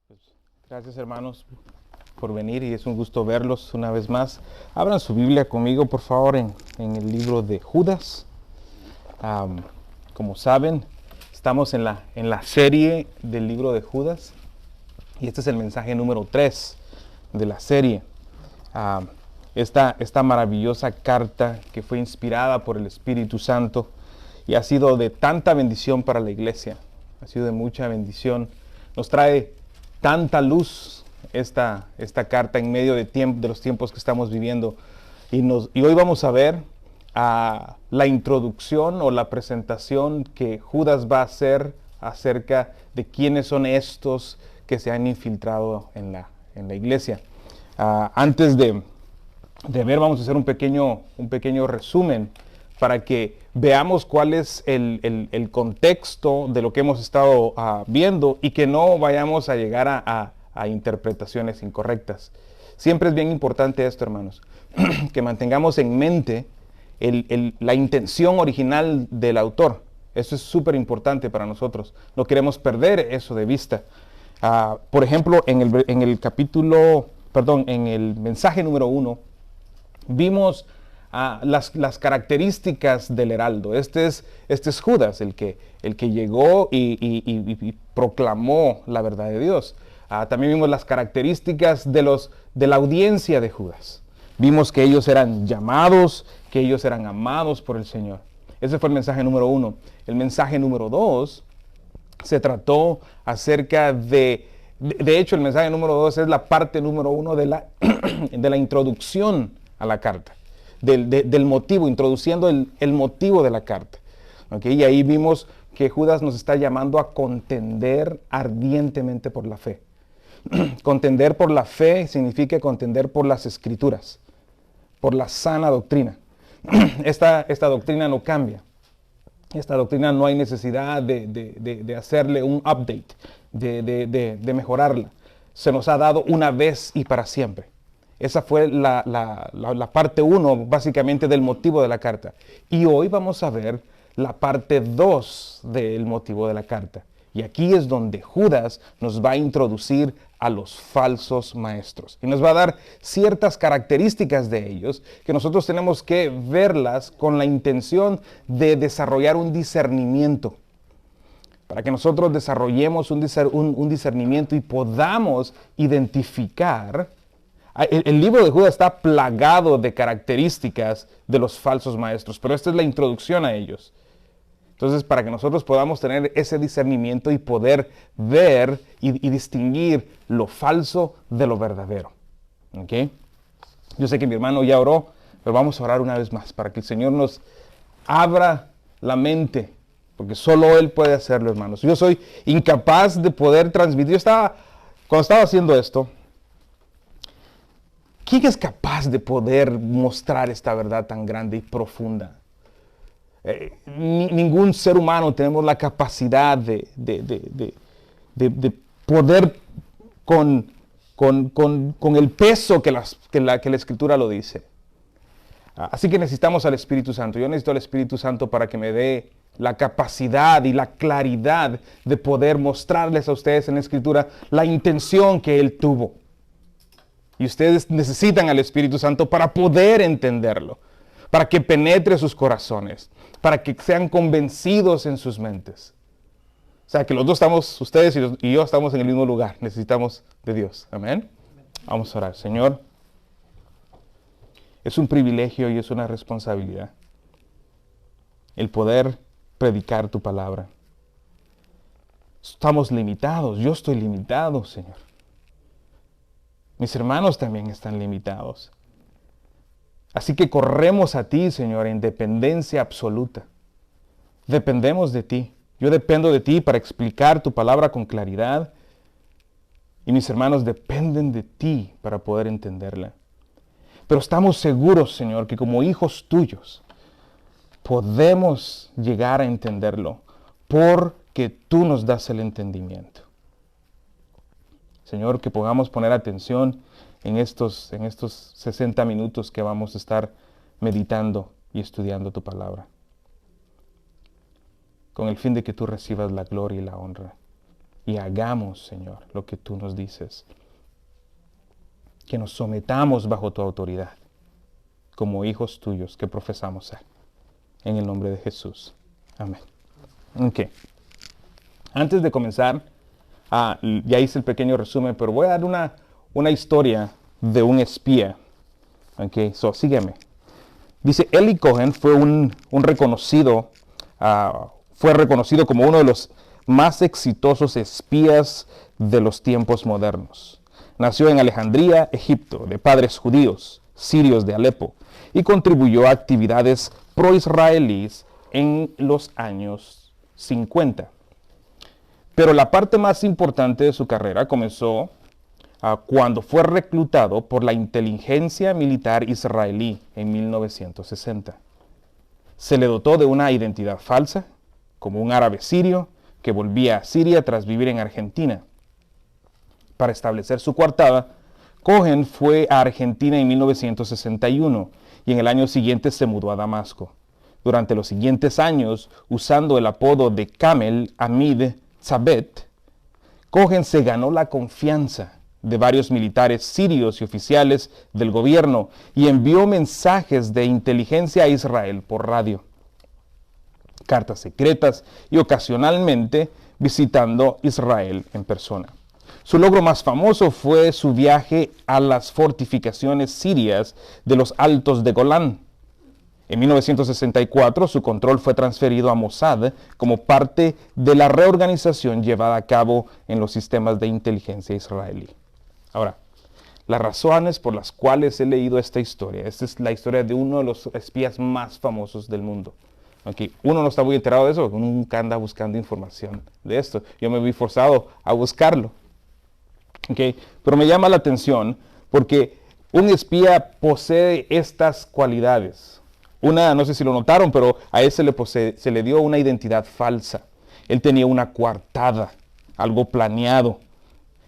Pues, gracias hermanos por venir y es un gusto verlos una vez más. Abran su Biblia conmigo por favor en el libro de Judas. Como saben, estamos en la serie del libro de Judas y este es el mensaje número 3 de la serie. Esta maravillosa carta que fue inspirada por el Espíritu Santo y ha sido de tanta bendición para la iglesia, ha sido de mucha bendición, nos trae tanta luz esta carta en medio de los tiempos que estamos viviendo. Y hoy vamos a ver la introducción o la presentación que Judas va a hacer acerca de quiénes son estos que se han infiltrado en la iglesia. Antes de ver, vamos a hacer un pequeño resumen para que veamos cuál es el contexto de lo que hemos estado viendo y que no vayamos a llegar a interpretaciones incorrectas. Siempre es bien importante esto, hermanos, que mantengamos en mente la intención original del autor. Eso es súper importante para nosotros. No queremos perder eso de vista. Por ejemplo, en el mensaje número 1, vimos las características del heraldo. Este es Judas, el que llegó y proclamó la verdad de Dios. También vimos las características de la audiencia de Judas. Vimos que ellos eran llamados, que ellos eran amados por el Señor. Ese fue el mensaje número 1. El mensaje número 2 se trató acerca de hecho, el mensaje número 2 es la parte número 1 de la introducción a la carta. Del motivo, introduciendo el motivo de la carta. ¿Okay? Y ahí vimos que Judas nos está llamando a contender ardientemente por la fe. Contender por la fe significa contender por las escrituras, por la sana doctrina. Esta doctrina no cambia. Esta doctrina no hay necesidad de hacerle un update, de mejorarla. Se nos ha dado una vez y para siempre. Esa fue la parte 1, básicamente, del motivo de la carta. Y hoy vamos a ver la parte 2 del motivo de la carta. Y aquí es donde Judas nos va a introducir a los falsos maestros. Y nos va a dar ciertas características de ellos que nosotros tenemos que verlas con la intención de desarrollar un discernimiento. Para que nosotros desarrollemos un discernimiento y podamos identificar. El libro de Judas está plagado de características de los falsos maestros, pero esta es la introducción a ellos. Entonces, para que nosotros podamos tener ese discernimiento y poder ver y distinguir lo falso de lo verdadero. ¿Okay? Yo sé que mi hermano ya oró, pero vamos a orar una vez más para que el Señor nos abra la mente, porque solo Él puede hacerlo, hermanos. Yo soy incapaz de poder transmitir. Cuando estaba haciendo esto, ¿quién es capaz de poder mostrar esta verdad tan grande y profunda? Ningún ser humano tenemos la capacidad de poder con el peso que la Escritura lo dice. Así que necesitamos al Espíritu Santo. Yo necesito al Espíritu Santo para que me dé la capacidad y la claridad de poder mostrarles a ustedes en la Escritura la intención que Él tuvo. Y ustedes necesitan al Espíritu Santo para poder entenderlo, para que penetre sus corazones, para que sean convencidos en sus mentes. O sea, que los dos estamos, ustedes y yo estamos en el mismo lugar. Necesitamos de Dios. Amén. Vamos a orar. Señor, es un privilegio y es una responsabilidad el poder predicar tu palabra. Estamos limitados. Yo estoy limitado, Señor. Mis hermanos también están limitados. Así que corremos a ti, Señor, en dependencia absoluta. Dependemos de ti. Yo dependo de ti para explicar tu palabra con claridad. Y mis hermanos dependen de ti para poder entenderla. Pero estamos seguros, Señor, que como hijos tuyos podemos llegar a entenderlo porque tú nos das el entendimiento. Señor, que podamos poner atención en estos 60 minutos que vamos a estar meditando y estudiando tu palabra, con el fin de que tú recibas la gloria y la honra y hagamos, Señor, lo que tú nos dices. Que nos sometamos bajo tu autoridad, como hijos tuyos que profesamos ser. En el nombre de Jesús. Amén. Ok. Antes de comenzar, ya hice el pequeño resumen, pero voy a dar una historia de un espía. Ok, sígueme. Dice, Eli Cohen fue fue reconocido como uno de los más exitosos espías de los tiempos modernos. Nació en Alejandría, Egipto, de padres judíos, sirios de Alepo, y contribuyó a actividades pro-israelíes en los años 50. Pero la parte más importante de su carrera comenzó cuando fue reclutado por la inteligencia militar israelí en 1960. Se le dotó de una identidad falsa, como un árabe sirio que volvía a Siria tras vivir en Argentina. Para establecer su coartada, Cohen fue a Argentina en 1961 y en el año siguiente se mudó a Damasco. Durante los siguientes años, usando el apodo de Kamel Amid Tzabet, Cohen se ganó la confianza de varios militares sirios y oficiales del gobierno y envió mensajes de inteligencia a Israel por radio, cartas secretas y ocasionalmente visitando Israel en persona. Su logro más famoso fue su viaje a las fortificaciones sirias de los Altos de Golán. En 1964, su control fue transferido a Mossad como parte de la reorganización llevada a cabo en los sistemas de inteligencia israelí. Ahora, las razones por las cuales he leído esta historia, esta es la historia de uno de los espías más famosos del mundo. Okay. Uno no está muy enterado de eso, nunca anda buscando información de esto. Yo me vi forzado a buscarlo. Okay. Pero me llama la atención porque un espía posee estas cualidades. Una, no sé si lo notaron, pero a él se le dio una identidad falsa. Él tenía una coartada, algo planeado.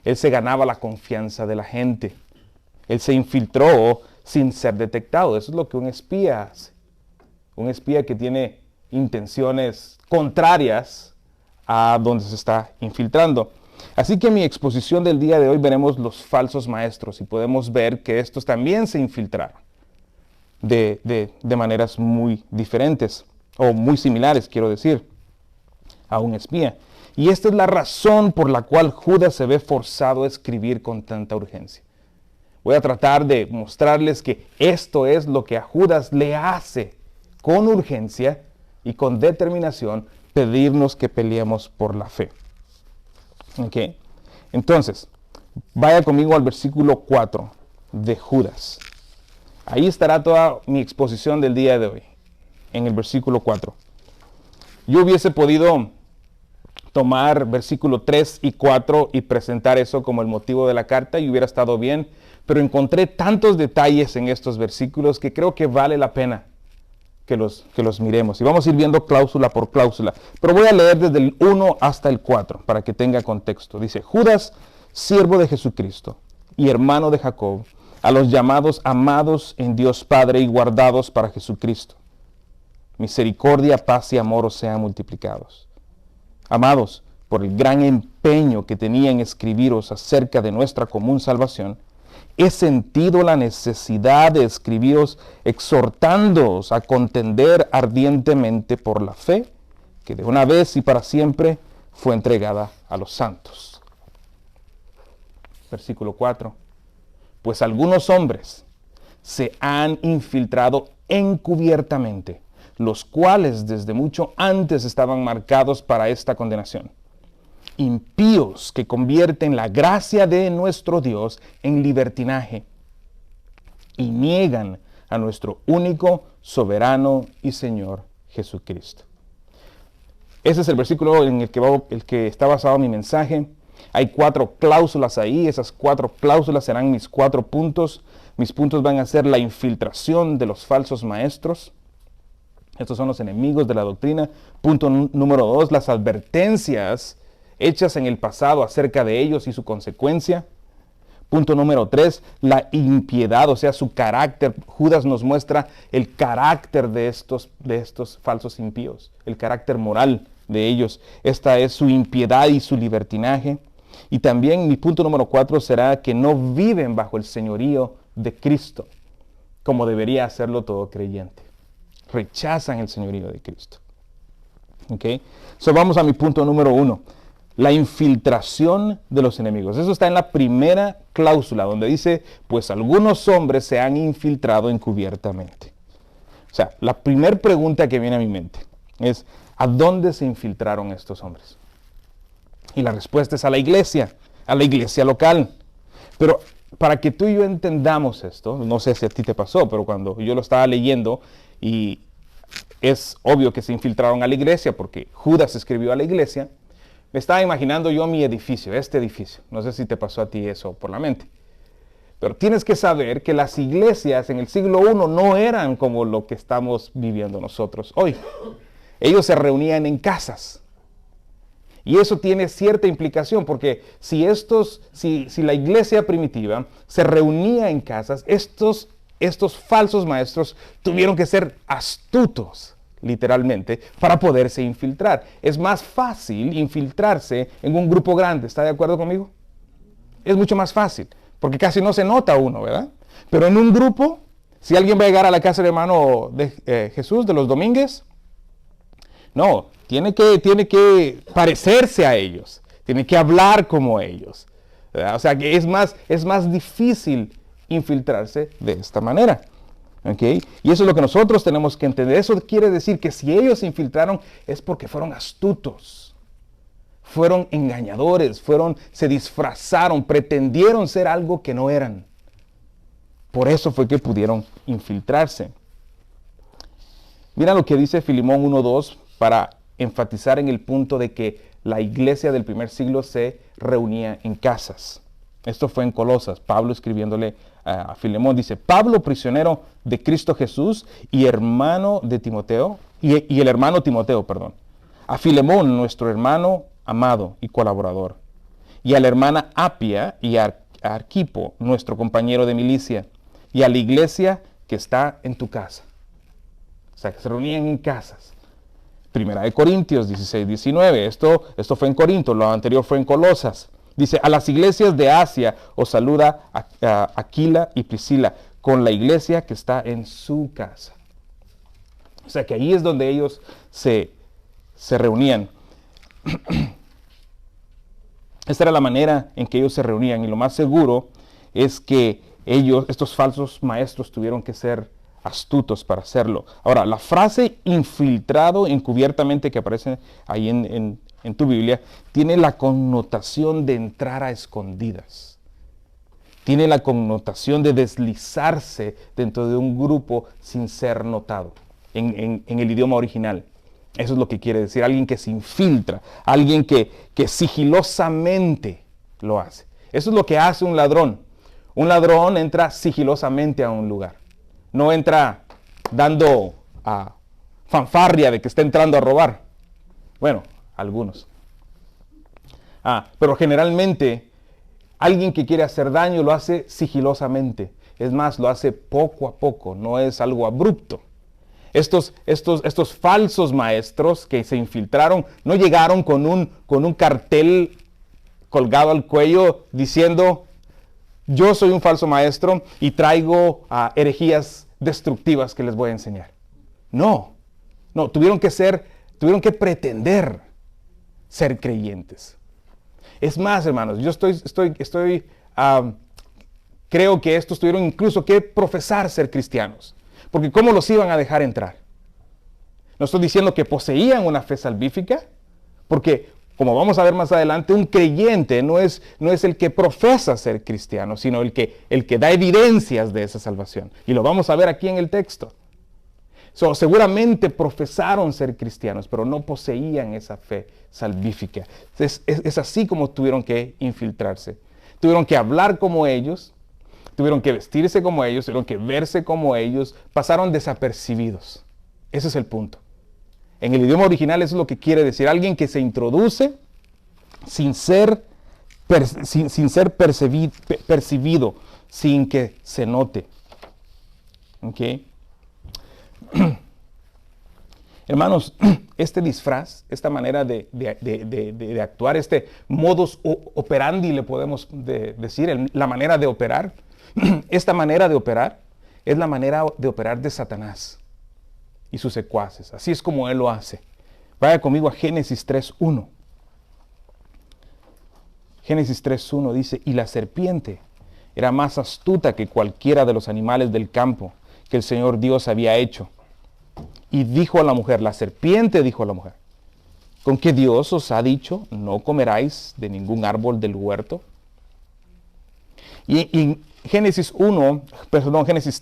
Él se ganaba la confianza de la gente. Él se infiltró sin ser detectado. Eso es lo que un espía hace. Un espía que tiene intenciones contrarias a donde se está infiltrando. Así que en mi exposición del día de hoy veremos los falsos maestros y podemos ver que estos también se infiltraron de maneras muy diferentes o muy similares, quiero decir, a un espía. Y esta es la razón por la cual Judas se ve forzado a escribir con tanta urgencia. Voy a tratar de mostrarles que esto es lo que a Judas le hace con urgencia y con determinación pedirnos que peleemos por la fe. Okay. Entonces, vaya conmigo al versículo 4 de Judas. Ahí estará toda mi exposición del día de hoy, en el versículo 4. Yo hubiese podido tomar versículo 3 y 4 y presentar eso como el motivo de la carta y hubiera estado bien, pero encontré tantos detalles en estos versículos que creo que vale la pena que los miremos. Y vamos a ir viendo cláusula por cláusula. Pero voy a leer desde el 1 hasta el 4 para que tenga contexto. Dice, Judas, siervo de Jesucristo y hermano de Jacob, a los llamados amados en Dios Padre y guardados para Jesucristo. Misericordia, paz y amor os sean multiplicados. Amados, por el gran empeño que tenía en escribiros acerca de nuestra común salvación, he sentido la necesidad de escribiros exhortándoos a contender ardientemente por la fe que de una vez y para siempre fue entregada a los santos. Versículo 4. Pues algunos hombres se han infiltrado encubiertamente, los cuales desde mucho antes estaban marcados para esta condenación. Impíos que convierten la gracia de nuestro Dios en libertinaje y niegan a nuestro único, soberano y Señor Jesucristo. Ese es el versículo en el que está basado mi mensaje. Hay 4 cláusulas ahí. Esas 4 cláusulas serán mis 4 puntos. Mis puntos van a ser la infiltración de los falsos maestros. Estos son los enemigos de la doctrina. Punto número 2, las advertencias hechas en el pasado acerca de ellos y su consecuencia. Punto número 3, la impiedad, o sea, su carácter. Judas nos muestra el carácter de estos falsos impíos, el carácter moral de ellos. Esta es su impiedad y su libertinaje. Y también mi punto número 4 será que no viven bajo el señorío de Cristo, como debería hacerlo todo creyente. Rechazan el señorío de Cristo. ¿Ok? So vamos a mi punto número 1. La infiltración de los enemigos. Eso está en la primera cláusula, donde dice, pues algunos hombres se han infiltrado encubiertamente. O sea, la primera pregunta que viene a mi mente es, ¿a dónde se infiltraron estos hombres? Y la respuesta es a la iglesia local. Pero para que tú y yo entendamos esto, no sé si a ti te pasó, pero cuando yo lo estaba leyendo, y es obvio que se infiltraron a la iglesia, porque Judas escribió a la iglesia, me estaba imaginando yo mi edificio, este edificio. No sé si te pasó a ti eso por la mente. Pero tienes que saber que las iglesias en el siglo I no eran como lo que estamos viviendo nosotros hoy. Ellos se reunían en casas. Y eso tiene cierta implicación, porque si la iglesia primitiva se reunía en casas, estos falsos maestros tuvieron que ser astutos, literalmente, para poderse infiltrar. Es más fácil infiltrarse en un grupo grande, ¿está de acuerdo conmigo? Es mucho más fácil, porque casi no se nota uno, ¿verdad? Pero en un grupo, si alguien va a llegar a la casa del hermano de Jesús de los Domínguez, no, tiene que parecerse a ellos, tiene que hablar como ellos, ¿verdad? O sea que es más difícil infiltrarse de esta manera. ¿Okay? Y eso es lo que nosotros tenemos que entender. Eso quiere decir que si ellos se infiltraron es porque fueron astutos, fueron engañadores, se disfrazaron, pretendieron ser algo que no eran. Por eso fue que pudieron infiltrarse. Mira lo que dice Filemón 1:2 para enfatizar en el punto de que la iglesia del primer siglo se reunía en casas. Esto fue en Colosas, Pablo escribiéndole a Filemón, dice, Pablo, prisionero de Cristo Jesús y hermano de Timoteo, y el hermano Timoteo, perdón, a Filemón, nuestro hermano amado y colaborador, y a la hermana Apia y a Arquipo, nuestro compañero de milicia, y a la iglesia que está en tu casa. O sea, que se reunían en casas. Primera de Corintios 16-19, esto fue en Corinto, lo anterior fue en Colosas. Dice, a las iglesias de Asia os saluda Aquila y Priscila, con la iglesia que está en su casa. O sea que ahí es donde ellos se reunían. Esta era la manera en que ellos se reunían, y lo más seguro es que estos falsos maestros, tuvieron que ser astutos para hacerlo. Ahora, la frase infiltrado encubiertamente que aparece ahí en tu Biblia, tiene la connotación de entrar a escondidas. Tiene la connotación de deslizarse dentro de un grupo sin ser notado en el idioma original. Eso es lo que quiere decir, alguien que se infiltra, alguien que sigilosamente lo hace. Eso es lo que hace un ladrón. Un ladrón entra sigilosamente a un lugar. No entra dando fanfarria de que está entrando a robar. Bueno, algunos. Pero generalmente alguien que quiere hacer daño lo hace sigilosamente. Es más, lo hace poco a poco, no es algo abrupto. Estos falsos maestros que se infiltraron no llegaron con un cartel colgado al cuello diciendo, yo soy un falso maestro y traigo herejías destructivas que les voy a enseñar. No, tuvieron que pretender ser creyentes. Es más, hermanos, yo creo que estos tuvieron incluso que profesar ser cristianos. Porque ¿cómo los iban a dejar entrar? No estoy diciendo que poseían una fe salvífica, porque como vamos a ver más adelante, un creyente no es el que profesa ser cristiano, sino el que da evidencias de esa salvación. Y lo vamos a ver aquí en el texto. Seguramente profesaron ser cristianos, pero no poseían esa fe salvífica. Es así como tuvieron que infiltrarse. Tuvieron que hablar como ellos, tuvieron que vestirse como ellos, tuvieron que verse como ellos, pasaron desapercibidos. Ese es el punto. En el idioma original eso es lo que quiere decir, alguien que se introduce sin ser percibido, sin que se note. ¿Okay? Hermanos, este disfraz, esta manera de actuar, este modus operandi, le podemos decir, la manera de operar, esta manera de operar es la manera de operar de Satanás y sus secuaces. Así es como él lo hace. Vaya conmigo a Génesis 3:1. Génesis 3:1 dice, y la serpiente era más astuta que cualquiera de los animales del campo que el Señor Dios había hecho. Y dijo a la mujer, la serpiente dijo a la mujer, ¿con qué Dios os ha dicho, no comeráis de ningún árbol del huerto? Y Génesis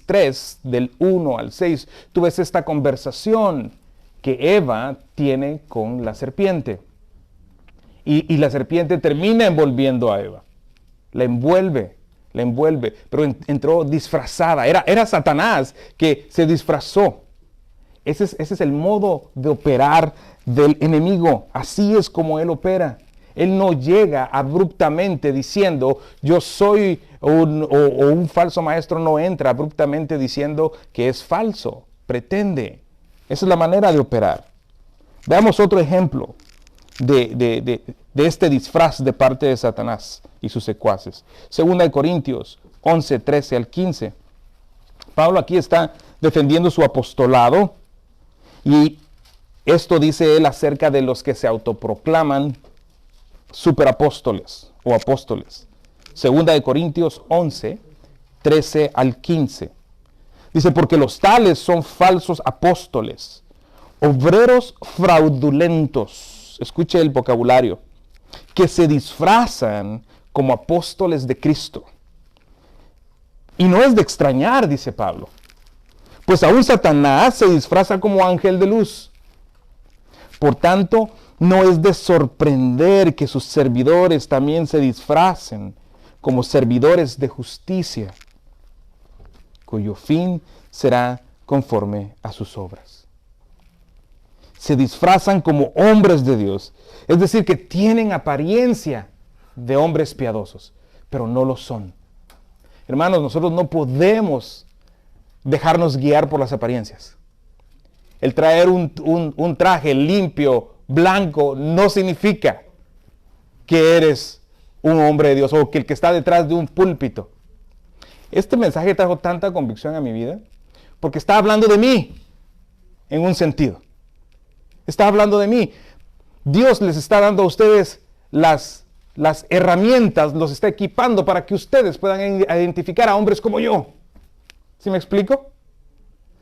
3, del 1 al 6, tú ves esta conversación que Eva tiene con la serpiente. Y la serpiente termina envolviendo a Eva. La envuelve, pero entró disfrazada. Era Satanás que se disfrazó. Ese es el modo de operar del enemigo. Así es como él opera. Él no llega abruptamente diciendo, yo soy, o un falso maestro no entra abruptamente diciendo que es falso. Pretende. Esa es la manera de operar. Veamos otro ejemplo de este disfraz de parte de Satanás y sus secuaces. 2 Corintios 11, 13 al 15. Pablo aquí está defendiendo su apostolado y esto dice él acerca de los que se autoproclaman superapóstoles o apóstoles. 2 Corintios 11, 13 al 15. Dice, porque los tales son falsos apóstoles, obreros fraudulentos. Escuche el vocabulario, que se disfrazan como apóstoles de Cristo. Y no es de extrañar, dice Pablo, pues aún Satanás se disfraza como ángel de luz. Por tanto, no es de sorprender que sus servidores también se disfracen como servidores de justicia, cuyo fin será conforme a sus obras. Se disfrazan como hombres de Dios. Es decir, que tienen apariencia de hombres piadosos, pero no lo son. Hermanos, nosotros no podemos dejarnos guiar por las apariencias. El traer un traje limpio, blanco, no significa que eres un hombre de Dios o que el que está detrás de un púlpito. Este mensaje trajo tanta convicción a mi vida porque está hablando de mí en un sentido. Está hablando de mí. Dios les está dando a ustedes las herramientas, los está equipando para que ustedes puedan identificar a hombres como yo. ¿Sí me explico?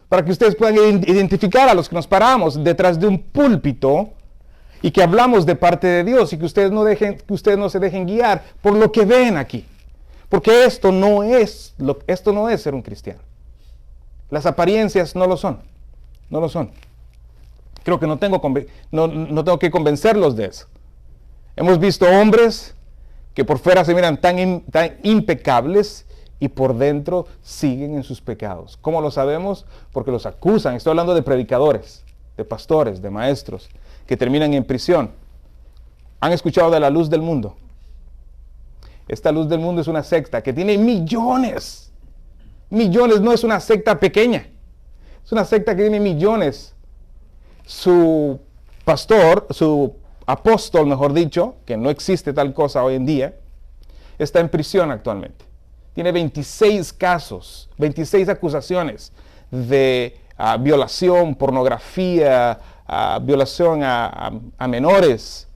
Para que ustedes puedan identificar a los que nos paramos detrás de un púlpito y que hablamos de parte de Dios y que ustedes no se dejen guiar por lo que ven aquí. Porque esto no es ser un cristiano. Las apariencias no lo son. No lo son. Creo que no tengo que convencerlos de eso. Hemos visto hombres que por fuera se miran tan impecables y por dentro siguen en sus pecados. ¿Cómo lo sabemos? Porque los acusan. Estoy hablando de predicadores, de pastores, de maestros, que terminan en prisión. ¿Han escuchado de la luz del mundo? Esta luz del mundo es una secta que tiene millones. Millones, no es una secta pequeña. Es una secta que tiene millones. Su pastor, su apóstol, mejor dicho, que no existe tal cosa hoy en día, está en prisión actualmente. Tiene 26 casos, 26 acusaciones de violación, pornografía, violación a menores.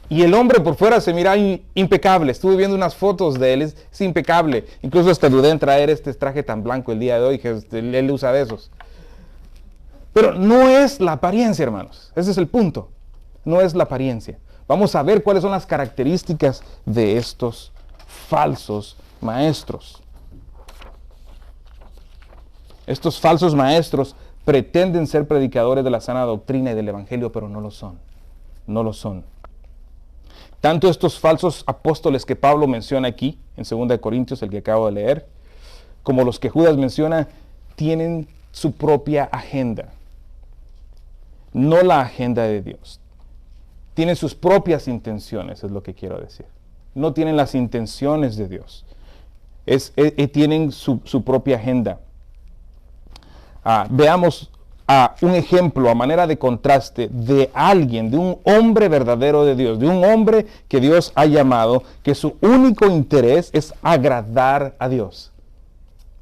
Y el hombre por fuera se mira impecable. Estuve viendo unas fotos de él, es impecable. Incluso hasta dudé en traer este traje tan blanco el día de hoy, que él usa de esos. Pero no es la apariencia, hermanos. Ese es el punto. No es la apariencia. Vamos a ver cuáles son las características de estos falsos maestros. Estos falsos maestros pretenden ser predicadores de la sana doctrina y del evangelio, pero no lo son. No lo son. Tanto estos falsos apóstoles que Pablo menciona aquí, en 2 Corintios, el que acabo de leer, como los que Judas menciona, tienen su propia agenda. No la agenda de Dios. Tienen sus propias intenciones, es lo que quiero decir. No tienen las intenciones de Dios. Tienen su propia agenda. Veamos a un ejemplo, a manera de contraste, de alguien, de un hombre verdadero de Dios, de un hombre que Dios ha llamado, que su único interés es agradar a Dios.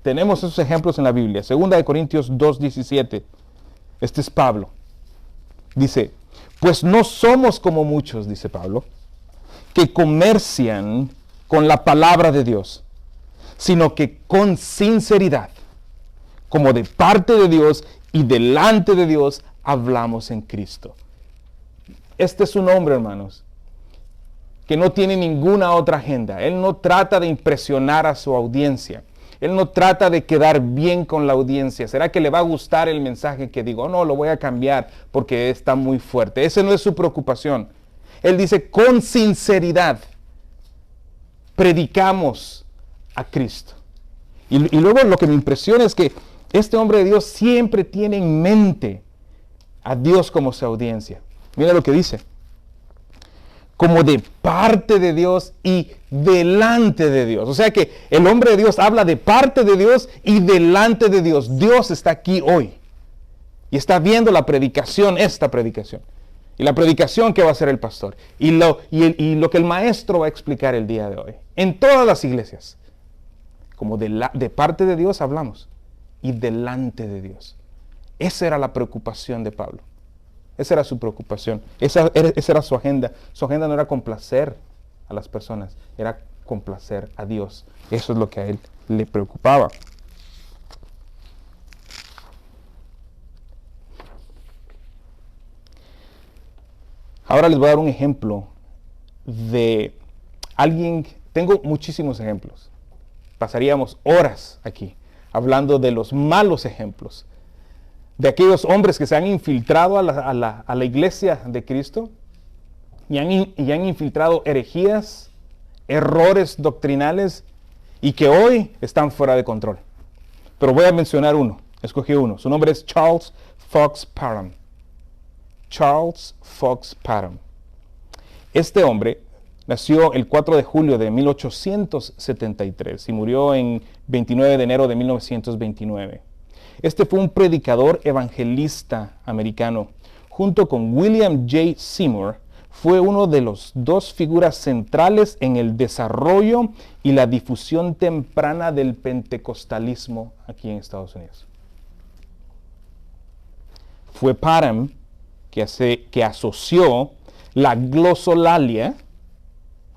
Tenemos esos ejemplos en la Biblia. 2 Corintios 2:17. Este es Pablo. Dice, pues no somos como muchos, dice Pablo, que comercian con la palabra de Dios, sino que con sinceridad, como de parte de Dios y delante de Dios, hablamos en Cristo. Este es un hombre, hermanos, que no tiene ninguna otra agenda. Él no trata de impresionar a su audiencia. Él no trata de quedar bien con la audiencia. ¿Será que le va a gustar el mensaje que digo? No, lo voy a cambiar porque está muy fuerte. Esa no es su preocupación. Él dice, con sinceridad, predicamos a Cristo. Y luego lo que me impresiona es que este hombre de Dios siempre tiene en mente a Dios como su audiencia. Mira lo que dice. Como de parte de Dios y delante de Dios. O sea que el hombre de Dios habla de parte de Dios y delante de Dios. Dios está aquí hoy y está viendo la predicación, esta predicación. Y la predicación que va a hacer el pastor. Y lo que el maestro va a explicar el día de hoy. En todas las iglesias. Como de parte de Dios hablamos. Y delante de Dios. Esa era la preocupación de Pablo. Esa era su preocupación. Esa era su agenda. Su agenda no era complacer a las personas. Era complacer a Dios. Eso es lo que a él le preocupaba. Ahora les voy a dar un ejemplo de alguien. Tengo muchísimos ejemplos. Pasaríamos horas aquí hablando de los malos ejemplos. De aquellos hombres que se han infiltrado a la iglesia de Cristo y han infiltrado herejías, errores doctrinales y que hoy están fuera de control. Pero voy a mencionar uno. Escogí uno. Su nombre es Charles Fox Parham. Charles Fox Parham. Este hombre nació el 4 de julio de 1873 y murió en 29 de enero de 1929. Este fue un predicador evangelista americano. Junto con William J. Seymour, fue uno de los dos figuras centrales en el desarrollo y la difusión temprana del pentecostalismo aquí en Estados Unidos. Fue Parham que asoció la glosolalia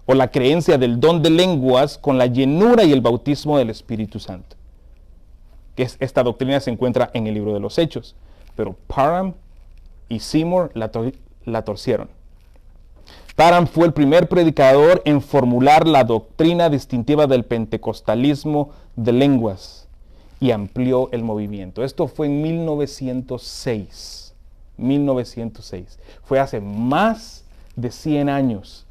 o la creencia del don de lenguas con la llenura y el bautismo del Espíritu Santo. Esta doctrina se encuentra en el libro de los Hechos, pero Parham y Seymour la torcieron. Parham fue el primer predicador en formular la doctrina distintiva del pentecostalismo de lenguas y amplió el movimiento. Esto fue en 1906. 1906. Fue hace más de 100 años.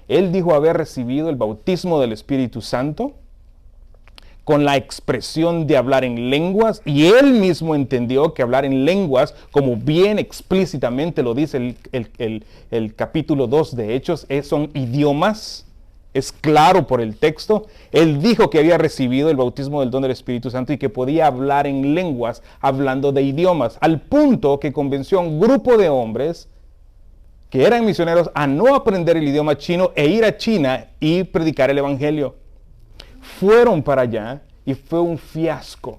Él dijo haber recibido el bautismo del Espíritu Santo con la expresión de hablar en lenguas, y él mismo entendió que hablar en lenguas, como bien explícitamente lo dice el capítulo 2 de Hechos, son idiomas. Es claro por el texto. Él dijo que había recibido el bautismo del don del Espíritu Santo y que podía hablar en lenguas hablando de idiomas, al punto que convenció a un grupo de hombres que eran misioneros a no aprender el idioma chino e ir a China y predicar el evangelio. Fueron para allá y fue un fiasco.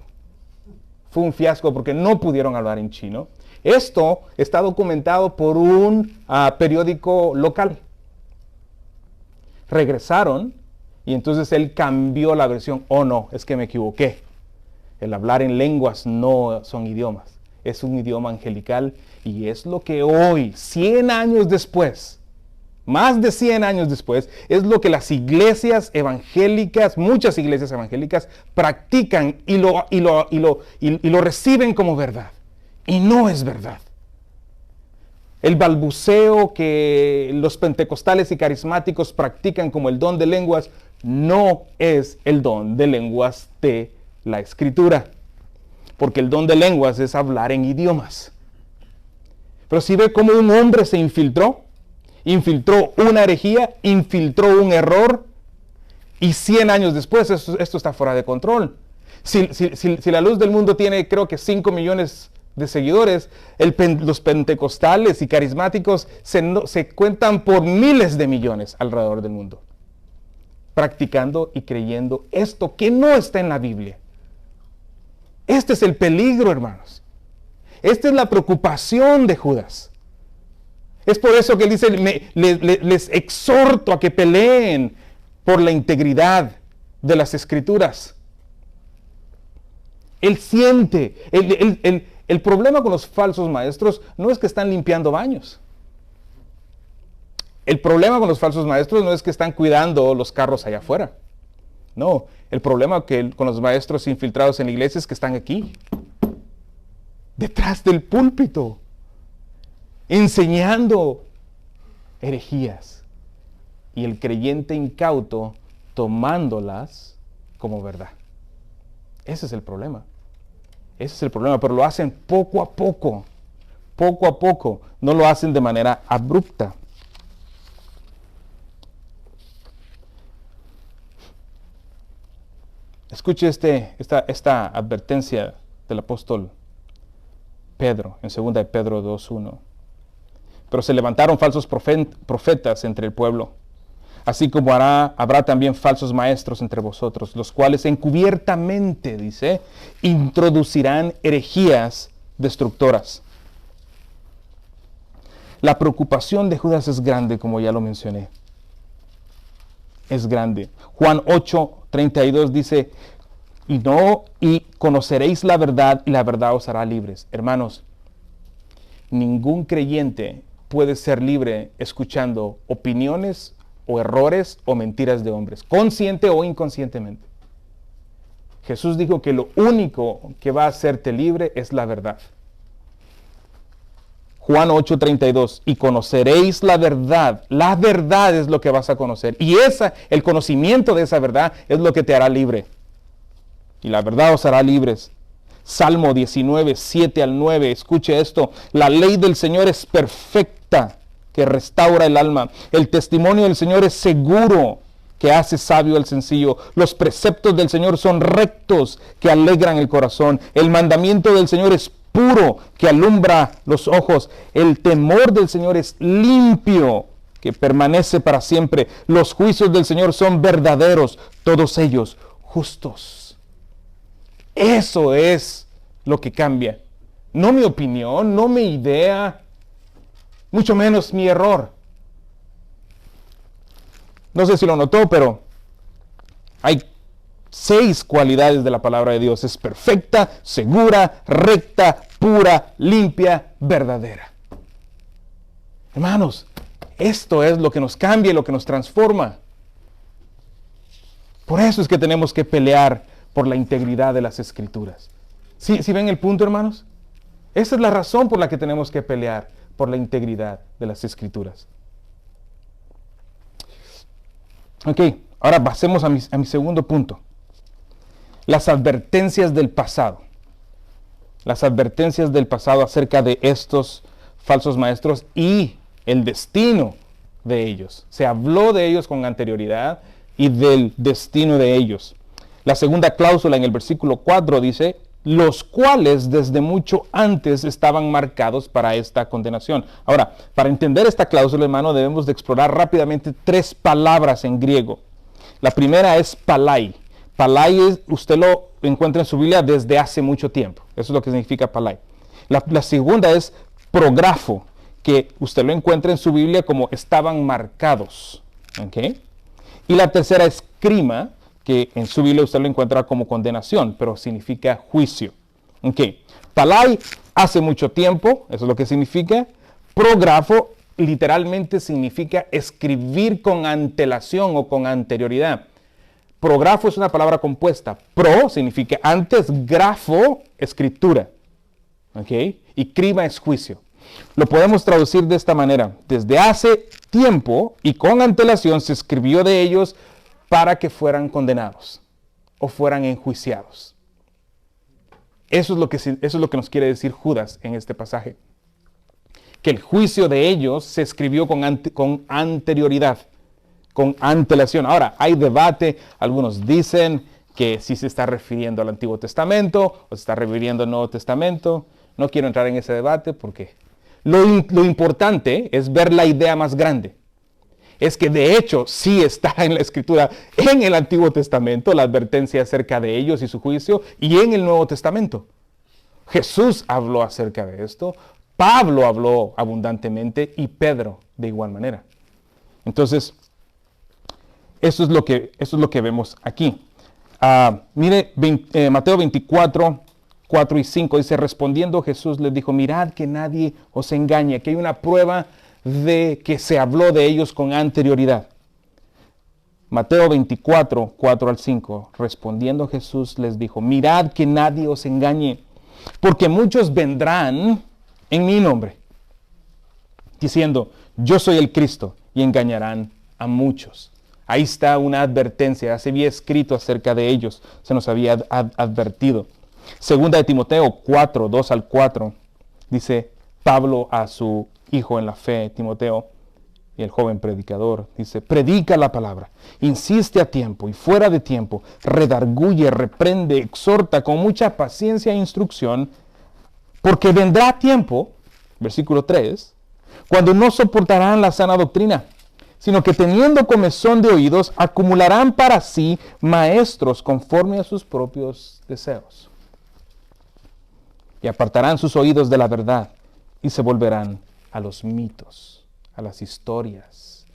Fue un fiasco porque no pudieron hablar en chino. Esto está documentado por un periódico local. Regresaron y entonces él cambió la versión. Oh no, es que me equivoqué. El hablar en lenguas no son idiomas. Es un idioma angelical y es lo que hoy, 100 años después, más de 100 años después, es lo que las iglesias evangélicas, muchas iglesias evangélicas, practican y lo reciben como verdad. Y no es verdad. El balbuceo que los pentecostales y carismáticos practican como el don de lenguas no es el don de lenguas de la Escritura. Porque el don de lenguas es hablar en idiomas. Pero si ve cómo un hombre se infiltró una herejía, infiltró un error, y 100 años después esto está fuera de control. Si la luz del mundo tiene, creo que 5 millones de seguidores. Los pentecostales y carismáticos se cuentan por miles de millones alrededor del mundo, practicando y creyendo esto que no está en la Biblia. Este es el peligro, hermanos. Esta es la preocupación de Judas. Es por eso que él dice, les exhorto a que peleen por la integridad de las Escrituras. Él siente, el problema con los falsos maestros no es que están limpiando baños. El problema con los falsos maestros no es que están cuidando los carros allá afuera. No, el problema con los maestros infiltrados en la iglesia es que están aquí, detrás del púlpito, enseñando herejías. Y el creyente incauto tomándolas como verdad. Ese es el problema. Ese es el problema, pero lo hacen poco a poco. Poco a poco. No lo hacen de manera abrupta. Escuche esta advertencia del apóstol Pedro, en 2 de Pedro 2:1. Pero se levantaron falsos profetas entre el pueblo, así como habrá también falsos maestros entre vosotros, los cuales encubiertamente, dice, introducirán herejías destructoras. La preocupación de Judas es grande, como ya lo mencioné. Es grande. Juan 8:32 dice, y conoceréis la verdad, y la verdad os hará libres. Hermanos, ningún creyente puede ser libre escuchando opiniones o errores o mentiras de hombres, consciente o inconscientemente. Jesús dijo que lo único que va a hacerte libre es la verdad. Juan 8:32, y conoceréis la verdad. La verdad es lo que vas a conocer. Y el conocimiento de esa verdad es lo que te hará libre. Y la verdad os hará libres. Salmo 19, 7 al 9, escuche esto. La ley del Señor es perfecta, que restaura el alma. El testimonio del Señor es seguro, que hace sabio al sencillo. Los preceptos del Señor son rectos, que alegran el corazón. El mandamiento del Señor es puro, que alumbra los ojos. El temor del Señor es limpio, que permanece para siempre. Los juicios del Señor son verdaderos, todos ellos justos. Eso es lo que cambia. No mi opinión, no mi idea, mucho menos mi error. No sé si lo notó, pero hay 6 cualidades de la palabra de Dios. Es perfecta, segura, recta, pura, limpia, verdadera. Hermanos, esto es lo que nos cambia y lo que nos transforma. Por eso es que tenemos que pelear por la integridad de las Escrituras. ¿Sí ven el punto, hermanos? Esa es la razón por la que tenemos que pelear por la integridad de las Escrituras. Ok, ahora pasemos a mi segundo punto. Las advertencias del pasado. Las advertencias del pasado acerca de estos falsos maestros y el destino de ellos. Se habló de ellos con anterioridad y del destino de ellos. La segunda cláusula en el versículo 4 dice, los cuales desde mucho antes estaban marcados para esta condenación. Ahora, para entender esta cláusula, hermano, debemos de explorar rápidamente 3 palabras en griego. La primera es palai. Palai usted lo encuentra en su Biblia desde hace mucho tiempo. Eso es lo que significa palai. La segunda es prografo, que usted lo encuentra en su Biblia como estaban marcados. ¿Okay? Y la tercera es crima, que en su Biblia usted lo encuentra como condenación, pero significa juicio. Okay. Palai, hace mucho tiempo, eso es lo que significa. Prografo, literalmente significa escribir con antelación o con anterioridad. Prografo es una palabra compuesta. Pro significa antes, grafo, escritura. Okay. Y crima es juicio. Lo podemos traducir de esta manera. Desde hace tiempo y con antelación se escribió de ellos para que fueran condenados o fueran enjuiciados. Eso es lo que nos quiere decir Judas en este pasaje. Que el juicio de ellos se escribió con anterioridad, con antelación. Ahora, hay debate. Algunos dicen que si se está refiriendo al Antiguo Testamento o se está refiriendo al Nuevo Testamento. No quiero entrar en ese debate porque lo importante es ver la idea más grande. Es que de hecho sí está en la Escritura, en el Antiguo Testamento, la advertencia acerca de ellos y su juicio, y en el Nuevo Testamento. Jesús habló acerca de esto, Pablo habló abundantemente y Pedro de igual manera. Entonces, eso es lo que vemos aquí. Mire, Mateo 24, 4 y 5 dice, respondiendo Jesús les dijo, mirad que nadie os engañe. Aquí hay una prueba de que se habló de ellos con anterioridad. Mateo 24, 4 al 5, respondiendo Jesús les dijo, mirad que nadie os engañe, porque muchos vendrán en mi nombre, diciendo, yo soy el Cristo, y engañarán a muchos. Ahí está una advertencia, ya se había escrito acerca de ellos, se nos había advertido. Segunda de Timoteo 4, 2 al 4, dice Pablo a su hijo en la fe, Timoteo, y el joven predicador, dice, predica la palabra, insiste a tiempo y fuera de tiempo, redarguye, reprende, exhorta con mucha paciencia e instrucción, porque vendrá tiempo, versículo 3, cuando no soportarán la sana doctrina, sino que teniendo comezón de oídos, acumularán para sí maestros conforme a sus propios deseos. Y apartarán sus oídos de la verdad y se volverán a los mitos, a las historias,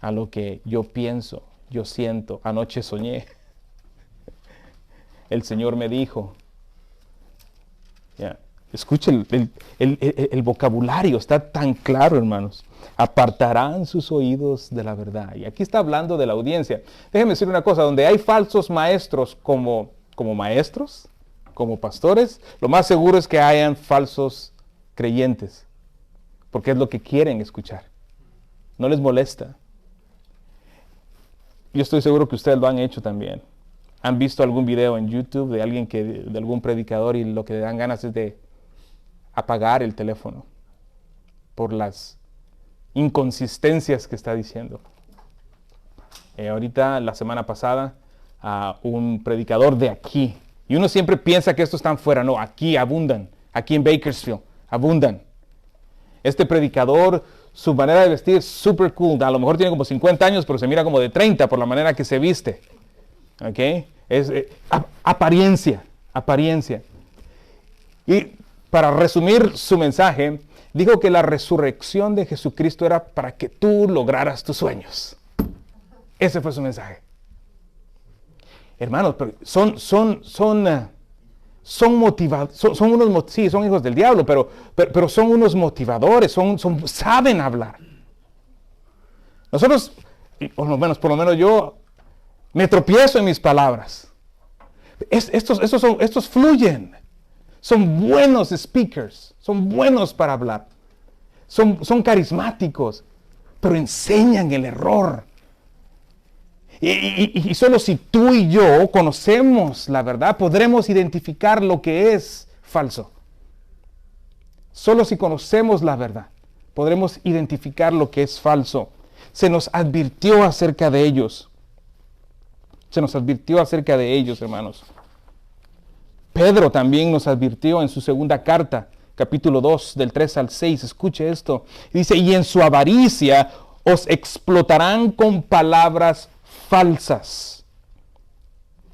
a lo que yo pienso, yo siento, anoche soñé. El Señor me dijo. Escuchen, el vocabulario está tan claro, hermanos. Apartarán sus oídos de la verdad. Y aquí está hablando de la audiencia. Déjenme decir una cosa, donde hay falsos maestros como maestros, como pastores, lo más seguro es que hayan falsos creyentes, porque es lo que quieren escuchar. No les molesta. Yo estoy seguro que ustedes lo han hecho también. Han visto algún video en YouTube de alguien de algún predicador y lo que le dan ganas es de apagar el teléfono por las inconsistencias que está diciendo. Ahorita, la semana pasada, un predicador de aquí, y uno siempre piensa que estos están fuera, no, aquí abundan, aquí en Bakersfield, abundan. Este predicador, su manera de vestir es super cool, a lo mejor tiene como 50 años, pero se mira como de 30 por la manera que se viste. ¿Ok? Es apariencia. Y para resumir su mensaje, dijo que la resurrección de Jesucristo era para que tú lograras tus sueños. Ese fue su mensaje. Hermanos, pero son motivadores, son hijos del diablo, pero son unos motivadores, saben hablar. Nosotros, por lo menos yo, me tropiezo en mis palabras. Estos fluyen. Son buenos speakers. Son buenos para hablar. Son carismáticos. Pero enseñan el error. Y solo si tú y yo conocemos la verdad, podremos identificar lo que es falso. Solo si conocemos la verdad, podremos identificar lo que es falso. Se nos advirtió acerca de ellos. Hermanos. Pedro también nos advirtió en su segunda carta, capítulo 2, del 3 al 6. Escuche esto. Dice, y en su avaricia os explotarán con palabras falsas.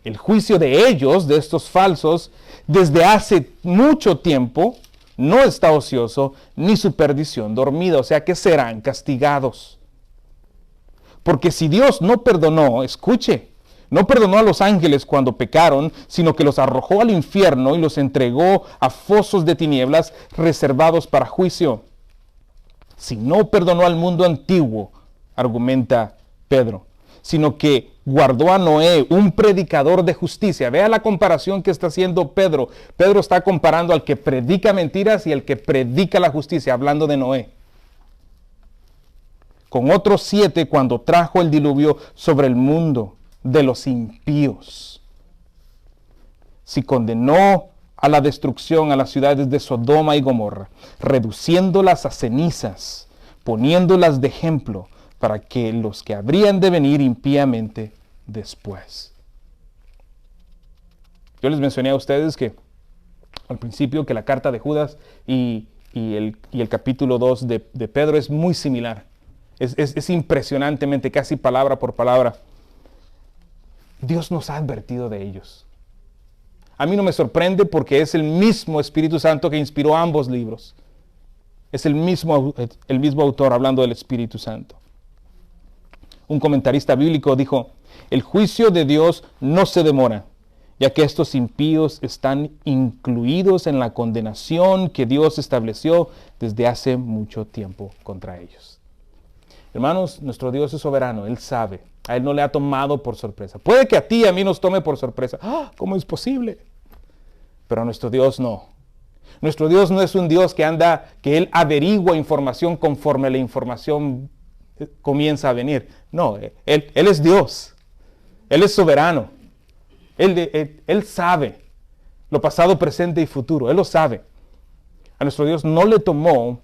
El juicio de ellos, de estos falsos, desde hace mucho tiempo, no está ocioso, ni su perdición dormida. O sea que serán castigados. Porque si Dios no perdonó, escuche, no perdonó a los ángeles cuando pecaron, sino que los arrojó al infierno y los entregó a fosos de tinieblas reservados para juicio. Si no perdonó al mundo antiguo, argumenta Pedro, sino que guardó a Noé, un predicador de justicia. Vea la comparación que está haciendo Pedro. Pedro está comparando al que predica mentiras y al que predica la justicia, hablando de Noé. Con otros 7 cuando trajo el diluvio sobre el mundo de los impíos. Si condenó a la destrucción a las ciudades de Sodoma y Gomorra, reduciéndolas a cenizas, poniéndolas de ejemplo para que los que habrían de venir impíamente después. Yo les mencioné a ustedes que al principio que la carta de Judas y el capítulo 2 de Pedro es muy similar. Es impresionantemente, casi palabra por palabra. Dios nos ha advertido de ellos. A mí no me sorprende porque es el mismo Espíritu Santo que inspiró ambos libros. Es el mismo autor hablando del Espíritu Santo. Un comentarista bíblico dijo: el juicio de Dios no se demora, ya que estos impíos están incluidos en la condenación que Dios estableció desde hace mucho tiempo contra ellos. Hermanos, nuestro Dios es soberano, Él sabe. A Él no le ha tomado por sorpresa. Puede que a ti y a mí nos tome por sorpresa. ¿Cómo es posible? Pero a nuestro Dios no. Nuestro Dios no es un Dios que Él averigua información conforme la información comienza a venir. No, Él es Dios. Él es soberano. Él sabe lo pasado, presente y futuro. Él lo sabe. A nuestro Dios no le tomó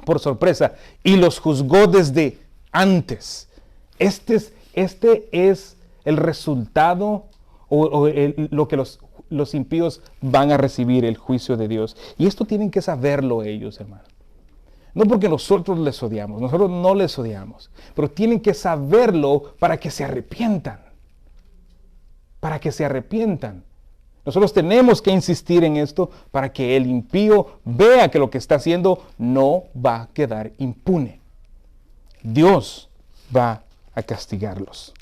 por sorpresa y los juzgó desde antes. Este es el resultado lo que los impíos van a recibir, el juicio de Dios. Y esto tienen que saberlo ellos, hermanos. No porque nosotros les odiamos, nosotros no les odiamos, pero tienen que saberlo para que se arrepientan. Para que se arrepientan. Nosotros tenemos que insistir en esto para que el impío vea que lo que está haciendo no va a quedar impune. Dios va a castigarlos.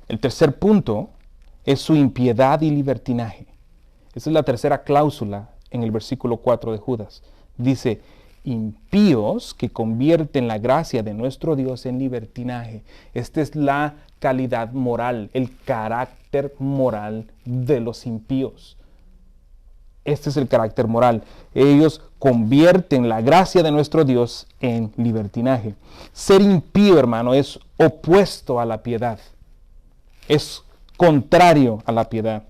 El tercer punto es su impiedad y libertinaje. Esa es la tercera cláusula en el versículo 4 de Judas. Dice: impíos que convierten la gracia de nuestro Dios en libertinaje. Esta es la calidad moral, el carácter moral de los impíos. Este es el carácter moral. Ellos convierten la gracia de nuestro Dios en libertinaje. Ser impío, hermano, es opuesto a la piedad. Es contrario a la piedad.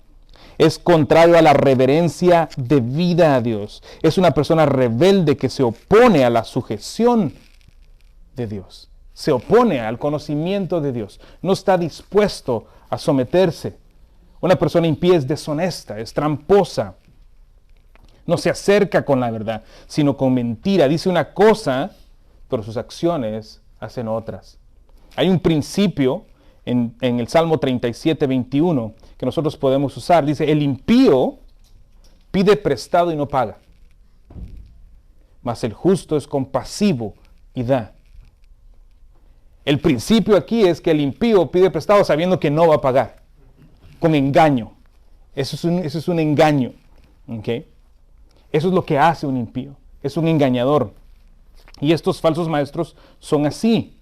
Es contrario a la reverencia debida a Dios. Es una persona rebelde que se opone a la sujeción de Dios. Se opone al conocimiento de Dios. No está dispuesto a someterse. Una persona impía es deshonesta, es tramposa. No se acerca con la verdad, sino con mentira. Dice una cosa, pero sus acciones hacen otras. Hay un principio en el Salmo 37, 21 que nosotros podemos usar. Dice: el impío pide prestado y no paga, mas el justo es compasivo y da. El principio aquí es que el impío pide prestado sabiendo que no va a pagar, con engaño. Eso es un engaño. ¿Okay? Eso es lo que hace un impío. Es un engañador. Y estos falsos maestros son así.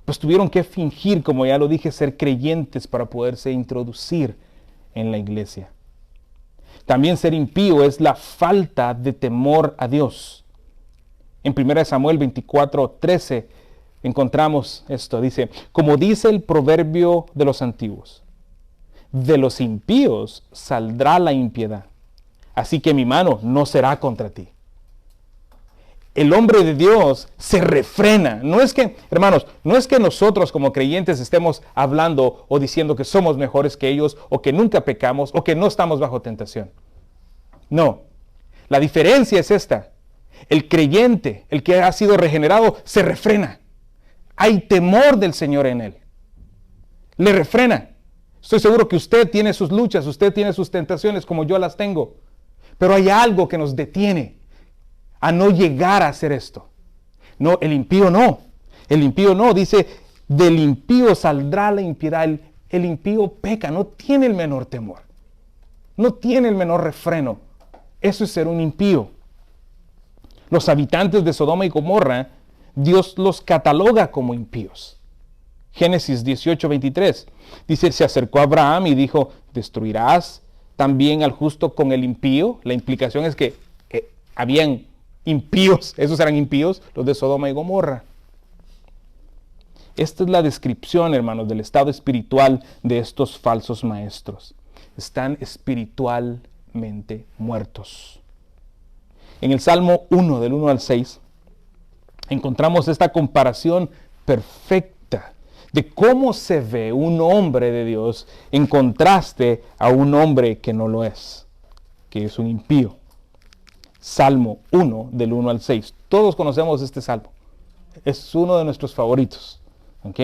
Pues tuvieron que fingir, como ya lo dije, ser creyentes para poderse introducir en la iglesia. También ser impío es la falta de temor a Dios. En 1 Samuel 24:13 encontramos esto. Dice: como dice el proverbio de los antiguos, de los impíos saldrá la impiedad, así que mi mano no será contra ti. El hombre de Dios se refrena. No es que, hermanos, no es que nosotros como creyentes estemos hablando o diciendo que somos mejores que ellos, o que nunca pecamos, o que no estamos bajo tentación. No. La diferencia es esta. El creyente, el que ha sido regenerado, se refrena. Hay temor del Señor en él. Le refrena. Estoy seguro que usted tiene sus luchas, usted tiene sus tentaciones como yo las tengo. Pero hay algo que nos detiene a no llegar a hacer esto. No, el impío no. El impío no. Dice: del impío saldrá la impiedad. El impío peca, no tiene el menor temor. No tiene el menor refreno. Eso es ser un impío. Los habitantes de Sodoma y Gomorra, Dios los cataloga como impíos. Génesis 18:23. Dice: se acercó a Abraham y dijo: ¿destruirás también al justo con el impío? La implicación es que habían impíos, esos eran impíos, los de Sodoma y Gomorra. Esta es la descripción, hermanos, del estado espiritual de estos falsos maestros. Están espiritualmente muertos. En el Salmo 1, del 1 al 6, encontramos esta comparación perfecta. de cómo se ve un hombre de Dios en contraste a un hombre que no lo es, que es un impío. Salmo 1, del 1 al 6. Todos conocemos este salmo. Es uno de nuestros favoritos. ¿Ok?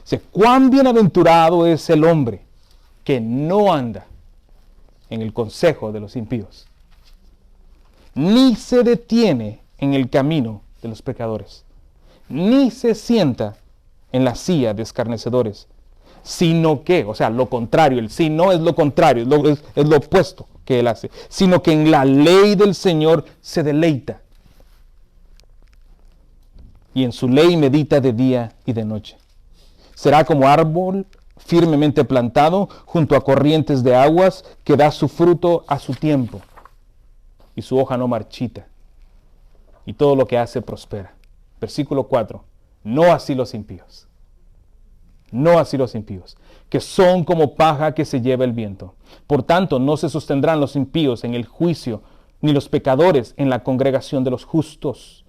Dice, cuán bienaventurado es el hombre que no anda en el consejo de los impíos, ni se detiene en el camino de los pecadores, ni se sienta en la silla de escarnecedores, sino que, o sea, lo contrario, el si no es lo contrario, es lo opuesto que él hace, sino que en la ley del Señor se deleita, y en su ley medita de día y de noche. Será como árbol firmemente plantado junto a corrientes de aguas, que da su fruto a su tiempo, y su hoja no marchita, y todo lo que hace prospera. Versículo 4. No así los impíos. No así los impíos, que son como paja que se lleva el viento. Por tanto, no se sostendrán los impíos en el juicio, ni los pecadores en la congregación de los justos.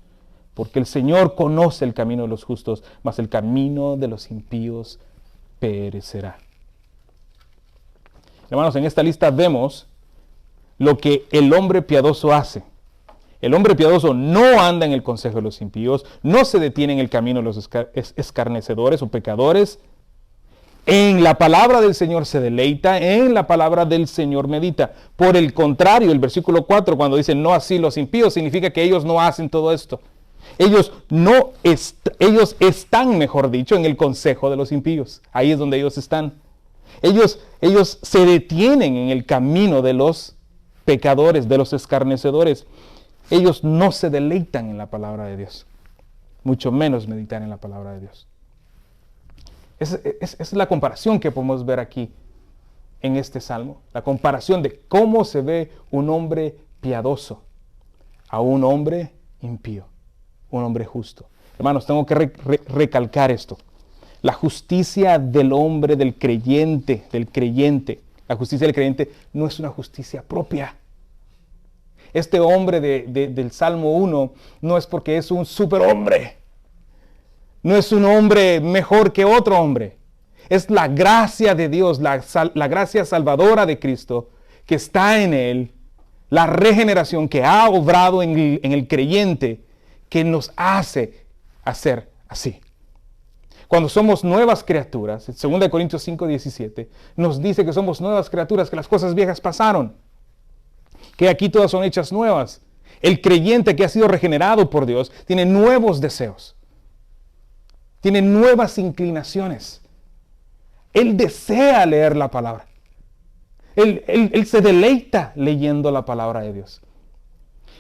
Porque el Señor conoce el camino de los justos, mas el camino de los impíos perecerá. Hermanos, en esta lista vemos lo que el hombre piadoso hace. El hombre piadoso no anda en el consejo de los impíos, no se detiene en el camino de los escarnecedores o pecadores. En la palabra del Señor se deleita, en la palabra del Señor medita. Por el contrario, el versículo 4, cuando dice no así los impíos, significa que ellos no hacen todo esto. Ellos están, mejor dicho, en el consejo de los impíos. Ahí es donde ellos están. Ellos se detienen en el camino de los pecadores, de los escarnecedores. Ellos no se deleitan en la palabra de Dios, mucho menos meditar en la palabra de Dios. Esa es la comparación que podemos ver aquí en este salmo. La comparación de cómo se ve un hombre piadoso a un hombre impío, un hombre justo. Hermanos, tengo que recalcar esto. La justicia del hombre, del creyente, la justicia del creyente no es una justicia propia. Este hombre del Salmo 1 no es porque es un superhombre. No es un hombre mejor que otro hombre. Es la gracia de Dios, la gracia salvadora de Cristo que está en él, la regeneración que ha obrado en el creyente, que nos hace hacer así. Cuando somos nuevas criaturas, en 2 Corintios 5:17, nos dice que somos nuevas criaturas, que las cosas viejas pasaron, que aquí todas son hechas nuevas. El creyente que ha sido regenerado por Dios tiene nuevos deseos, tiene nuevas inclinaciones. Él desea leer la palabra. Él se deleita leyendo la palabra de Dios.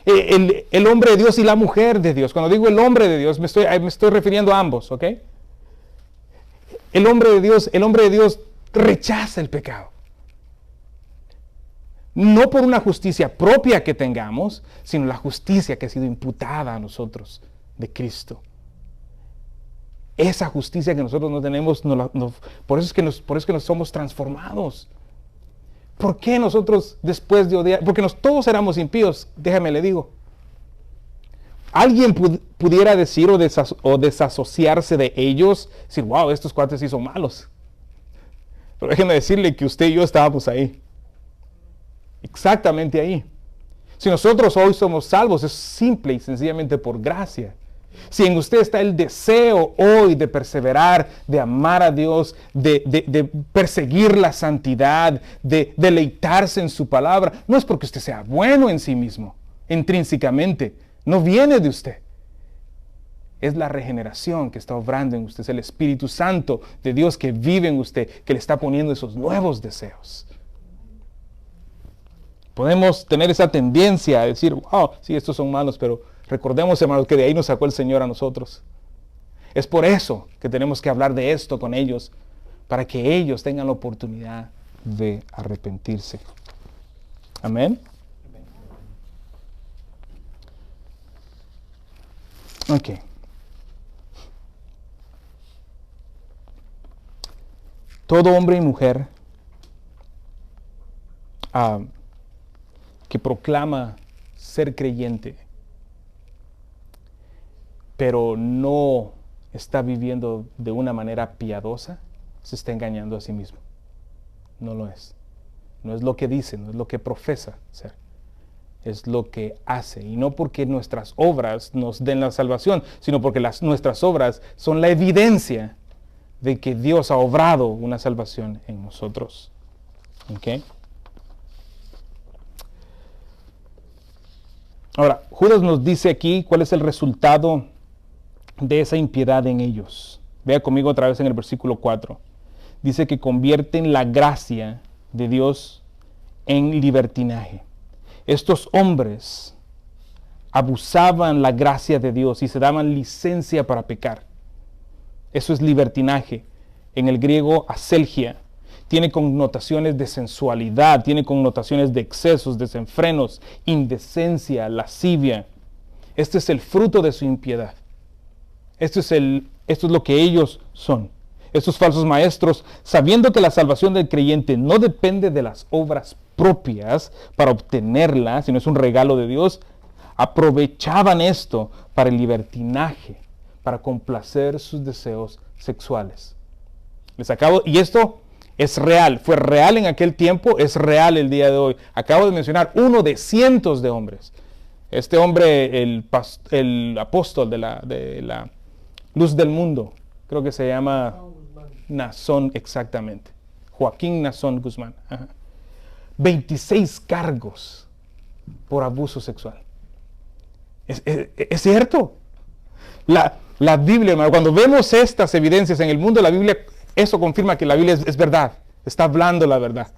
El hombre de Dios y la mujer de Dios. Cuando digo el hombre de Dios, me estoy refiriendo a ambos, ¿ok? El hombre de Dios rechaza el pecado. No por una justicia propia que tengamos, sino la justicia que ha sido imputada a nosotros de Cristo. Esa justicia que nosotros no tenemos, por eso es que nos somos transformados. ¿Por qué nosotros después de odiar? Porque todos éramos impíos, déjame le digo. Alguien pudiera decir o desasociarse de ellos, decir, wow, estos cuates sí son malos. Pero déjeme decirle que usted y yo estábamos ahí. Exactamente ahí. Si nosotros hoy somos salvos, es simple y sencillamente por gracia. Si en usted está el deseo hoy de perseverar, de amar a Dios, de perseguir la santidad, de deleitarse en su palabra, no es porque usted sea bueno en sí mismo, intrínsecamente, no viene de usted. Es la regeneración que está obrando en usted, es el Espíritu Santo de Dios que vive en usted, que le está poniendo esos nuevos deseos. Podemos tener esa tendencia a decir, wow, sí, estos son malos, pero recordemos, hermanos, que de ahí nos sacó el Señor a nosotros. Es por eso que tenemos que hablar de esto con ellos, para que ellos tengan la oportunidad de arrepentirse. Amén. Ok. Todo hombre y mujer que proclama ser creyente, pero no está viviendo de una manera piadosa, se está engañando a sí mismo. No lo es. No es lo que dice, no es lo que profesa ser. Es lo que hace. Y no porque nuestras obras nos den la salvación, sino porque nuestras obras son la evidencia de que Dios ha obrado una salvación en nosotros. ¿Ok? Ahora, Judas nos dice aquí cuál es el resultado de esa impiedad en ellos. Vea conmigo otra vez en el versículo 4. Dice que convierten la gracia de Dios en libertinaje. Estos hombres abusaban la gracia de Dios y se daban licencia para pecar. Eso es libertinaje. En el griego, aselgia. Tiene connotaciones de sensualidad, tiene connotaciones de excesos, desenfrenos, indecencia, lascivia. Este es el fruto de su impiedad. Esto es lo que ellos son. Estos falsos maestros, sabiendo que la salvación del creyente no depende de las obras propias para obtenerla, sino es un regalo de Dios, aprovechaban esto para el libertinaje, para complacer sus deseos sexuales. Y esto es real, fue real en aquel tiempo, es real el día de hoy. Acabo de mencionar uno de cientos de hombres. Este hombre, el apóstol de la luz del mundo, creo que se llama Nazón, exactamente. Joaquín Nazón Guzmán. Ajá. 26 cargos por abuso sexual. Es cierto. La Biblia, hermano, cuando vemos estas evidencias en el mundo, la Biblia, eso confirma que la Biblia es verdad. Está hablando la verdad.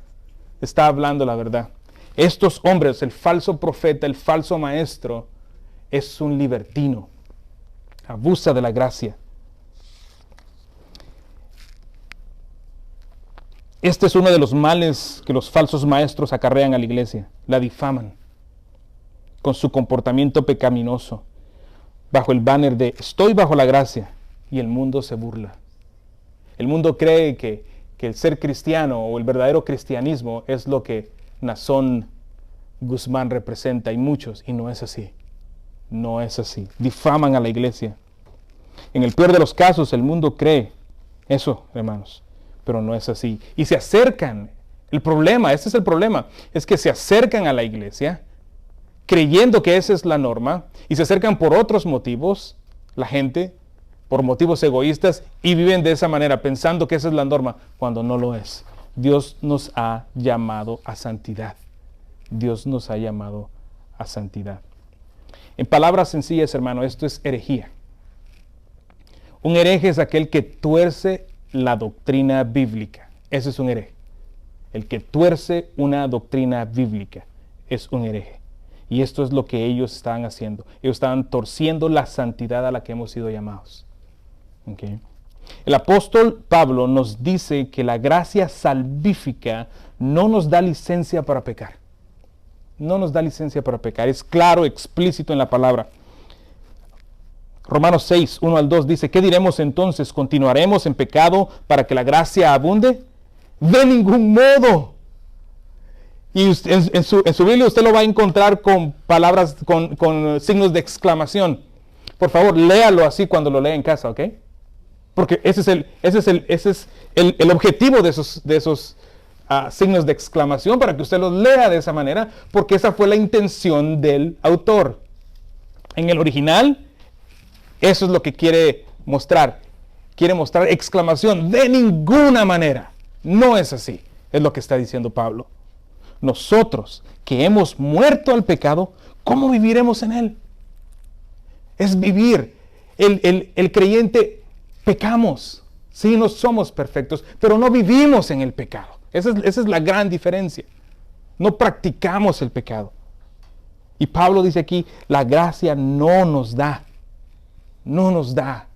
Está hablando la verdad. Estos hombres, el falso profeta, el falso maestro, es un libertino. Abusa de la gracia. Este es uno de los males que los falsos maestros acarrean a la iglesia. La difaman con su comportamiento pecaminoso, bajo el banner de estoy bajo la gracia, y el mundo se burla. El mundo cree que el ser cristiano o el verdadero cristianismo es lo que Nazón Guzmán representa, y muchos, y no es así. No es así. Difaman a la iglesia. En el peor de los casos, el mundo cree eso, hermanos, pero no es así. Y se acercan. El problema, este es el problema, es que se acercan a la iglesia creyendo que esa es la norma, y se acercan por otros motivos, la gente, por motivos egoístas, y viven de esa manera, pensando que esa es la norma, cuando no lo es. Dios nos ha llamado a santidad. Dios nos ha llamado a santidad. En palabras sencillas, hermano, esto es herejía. Un hereje es aquel que tuerce la doctrina bíblica. Ese es un hereje. El que tuerce una doctrina bíblica es un hereje. Y esto es lo que ellos estaban haciendo. Ellos estaban torciendo la santidad a la que hemos sido llamados. ¿Okay? El apóstol Pablo nos dice que la gracia salvífica no nos da licencia para pecar. No nos da licencia para pecar. Es claro, explícito en la palabra. Romanos 6, 1 al 2 dice, ¿qué diremos entonces? ¿Continuaremos en pecado para que la gracia abunde? De ningún modo. Y en su Biblia usted lo va a encontrar con palabras, con signos de exclamación. Por favor, léalo así cuando lo lea en casa, ¿ok? Porque ese es el objetivo de esos signos de exclamación, para que usted los lea de esa manera, porque esa fue la intención del autor. En el original, eso es lo que quiere mostrar. Quiere mostrar exclamación, de ninguna manera. No es así, es lo que está diciendo Pablo. Nosotros que hemos muerto al pecado, ¿cómo viviremos en él? Es vivir. El creyente pecamos. Sí, no somos perfectos, pero no vivimos en el pecado. Esa es la gran diferencia. No practicamos el pecado. Y Pablo dice aquí, la gracia no nos da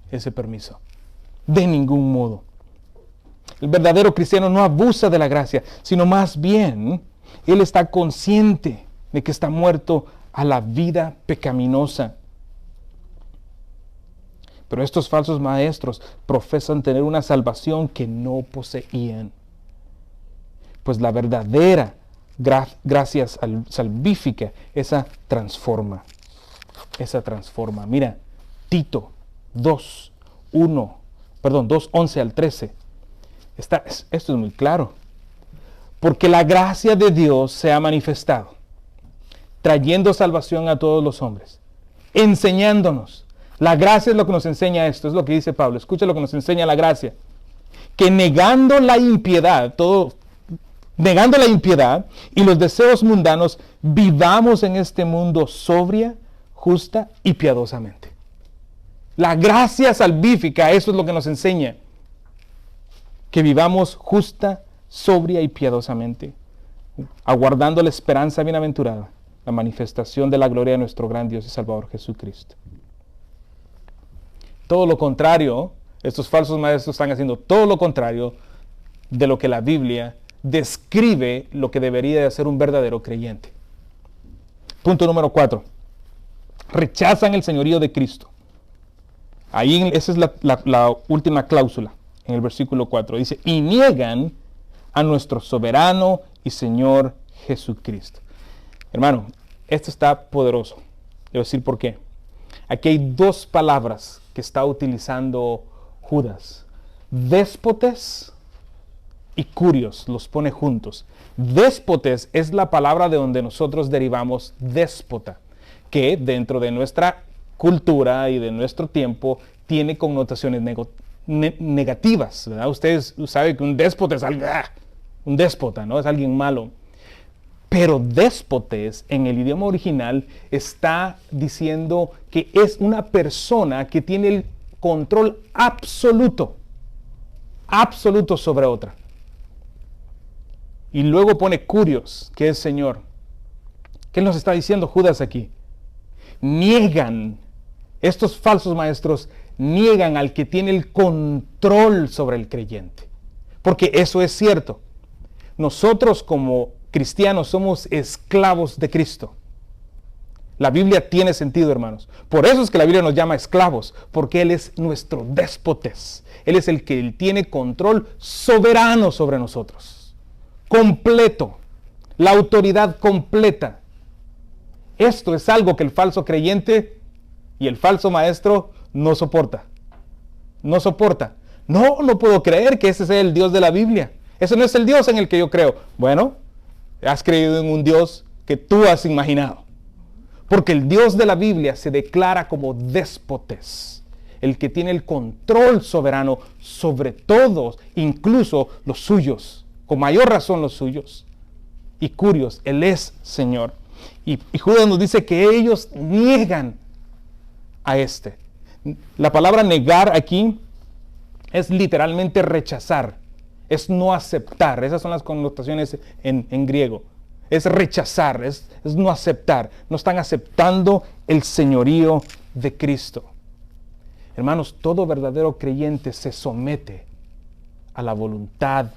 ese permiso. De ningún modo. El verdadero cristiano no abusa de la gracia, sino más bien, él está consciente de que está muerto a la vida pecaminosa. Pero estos falsos maestros profesan tener una salvación que no poseían. Pues la verdadera gracia salvífica, esa transforma. Mira, Tito 2, 2, 11 al 13. Esto es muy claro. Porque la gracia de Dios se ha manifestado, trayendo salvación a todos los hombres, enseñándonos. La gracia es lo que nos enseña esto, es lo que dice Pablo. Escucha lo que nos enseña la gracia. Que negando la impiedad y los deseos mundanos, vivamos en este mundo sobria, justa y piadosamente. La gracia salvífica, eso es lo que nos enseña. Que vivamos justa, sobria y piadosamente, aguardando la esperanza bienaventurada, la manifestación de la gloria de nuestro gran Dios y Salvador Jesucristo. Todo lo contrario, estos falsos maestros están haciendo todo lo contrario de lo que la Biblia describe lo que debería de ser un verdadero creyente. Punto número 4. Rechazan el señorío de Cristo. Ahí esa es la última cláusula en el versículo 4. Dice, y niegan a nuestro soberano y Señor Jesucristo. Hermano, esto está poderoso. Debo decir por qué. Aquí hay dos palabras que está utilizando Judas. Déspotes y curios, los pone juntos. Déspotes es la palabra de donde nosotros derivamos déspota, que dentro de nuestra cultura y de nuestro tiempo tiene connotaciones negativas, ¿verdad? Ustedes saben que un déspota es un déspota, ¿no? Es alguien malo. Pero déspotes en el idioma original está diciendo que es una persona que tiene el control absoluto sobre otra. Y luego pone curios, que es Señor. ¿Qué nos está diciendo Judas aquí? Niegan, estos falsos maestros niegan al que tiene el control sobre el creyente. Porque eso es cierto. Nosotros como cristianos somos esclavos de Cristo. La Biblia tiene sentido, hermanos. Por eso es que la Biblia nos llama esclavos, porque Él es nuestro déspotes. Él es el que tiene control soberano sobre nosotros. Completo. La autoridad completa. Esto es algo que el falso creyente y el falso maestro no soporta. No soporta. No puedo creer que ese sea el Dios de la Biblia. Ese no es el Dios en el que yo creo. Bueno, has creído en un Dios que tú has imaginado. Porque el Dios de la Biblia se declara como déspotes, el que tiene el control soberano sobre todos, incluso los suyos, con mayor razón los suyos. Y curios, Él es Señor. Y Judas nos dice que ellos niegan a este. La palabra negar aquí es literalmente rechazar, es no aceptar. Esas son las connotaciones en griego. Es rechazar, es no aceptar. No están aceptando el señorío de Cristo. Hermanos, todo verdadero creyente se somete a la voluntad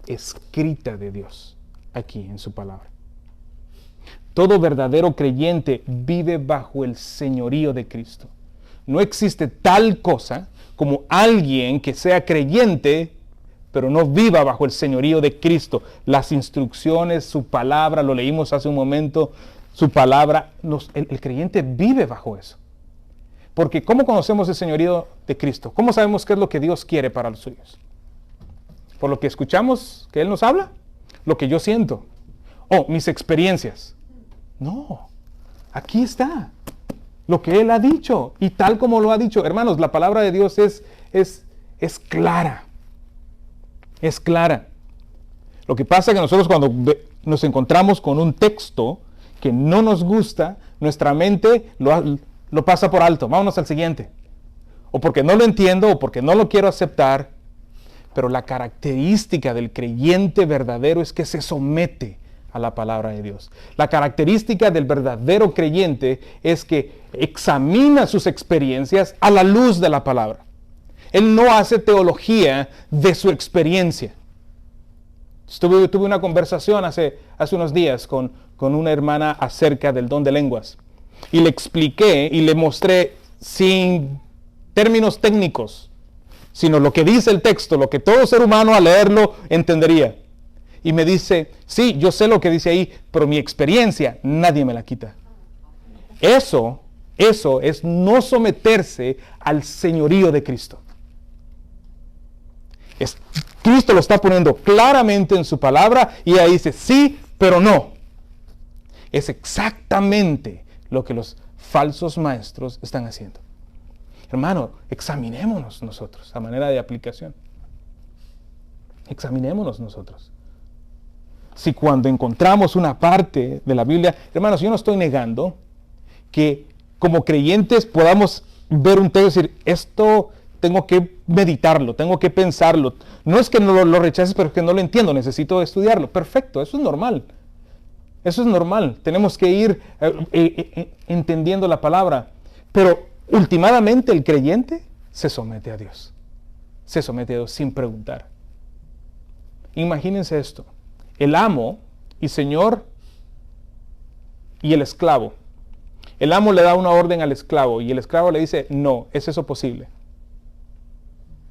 escrita de Dios aquí en su palabra. Todo verdadero creyente vive bajo el señorío de Cristo. No existe tal cosa como alguien que sea creyente, pero no viva bajo el señorío de Cristo. Las instrucciones, su palabra, lo leímos hace un momento, su palabra, el creyente vive bajo eso. Porque ¿cómo conocemos el señorío de Cristo? ¿Cómo sabemos qué es lo que Dios quiere para los suyos? ¿Por lo que escuchamos que Él nos habla? ¿Lo que yo siento? ¿O mis experiencias? No, aquí está lo que Él ha dicho y tal como lo ha dicho. Hermanos, la palabra de Dios es clara. Es clara. Lo que pasa es que nosotros cuando nos encontramos con un texto que no nos gusta, nuestra mente lo pasa por alto. Vámonos al siguiente. O porque no lo entiendo o porque no lo quiero aceptar. Pero la característica del creyente verdadero es que se somete a la palabra de Dios. La característica del verdadero creyente es que examina sus experiencias a la luz de la palabra. Él no hace teología de su experiencia. Tuve una conversación hace unos días con una hermana acerca del don de lenguas. Y le expliqué y le mostré sin términos técnicos, sino lo que dice el texto, lo que todo ser humano al leerlo entendería. Y me dice, sí, yo sé lo que dice ahí, pero mi experiencia nadie me la quita. Eso eso es no someterse al señorío de Cristo. Cristo lo está poniendo claramente en su palabra y ahí dice sí, pero no. Es exactamente lo que los falsos maestros están haciendo. Hermano, examinémonos nosotros a manera de aplicación. Examinémonos nosotros. Si cuando encontramos una parte de la Biblia, hermanos, yo no estoy negando que como creyentes podamos ver un texto y decir, esto tengo que meditarlo, tengo que pensarlo. No es que no lo rechaces, pero es que no lo entiendo, necesito estudiarlo. Perfecto, eso es normal. Eso es normal. Tenemos que ir entendiendo la palabra. Pero últimamente el creyente se somete a Dios. Se somete a Dios sin preguntar. Imagínense esto. El amo y señor y el esclavo. El amo le da una orden al esclavo y el esclavo le dice, no, ¿es eso posible?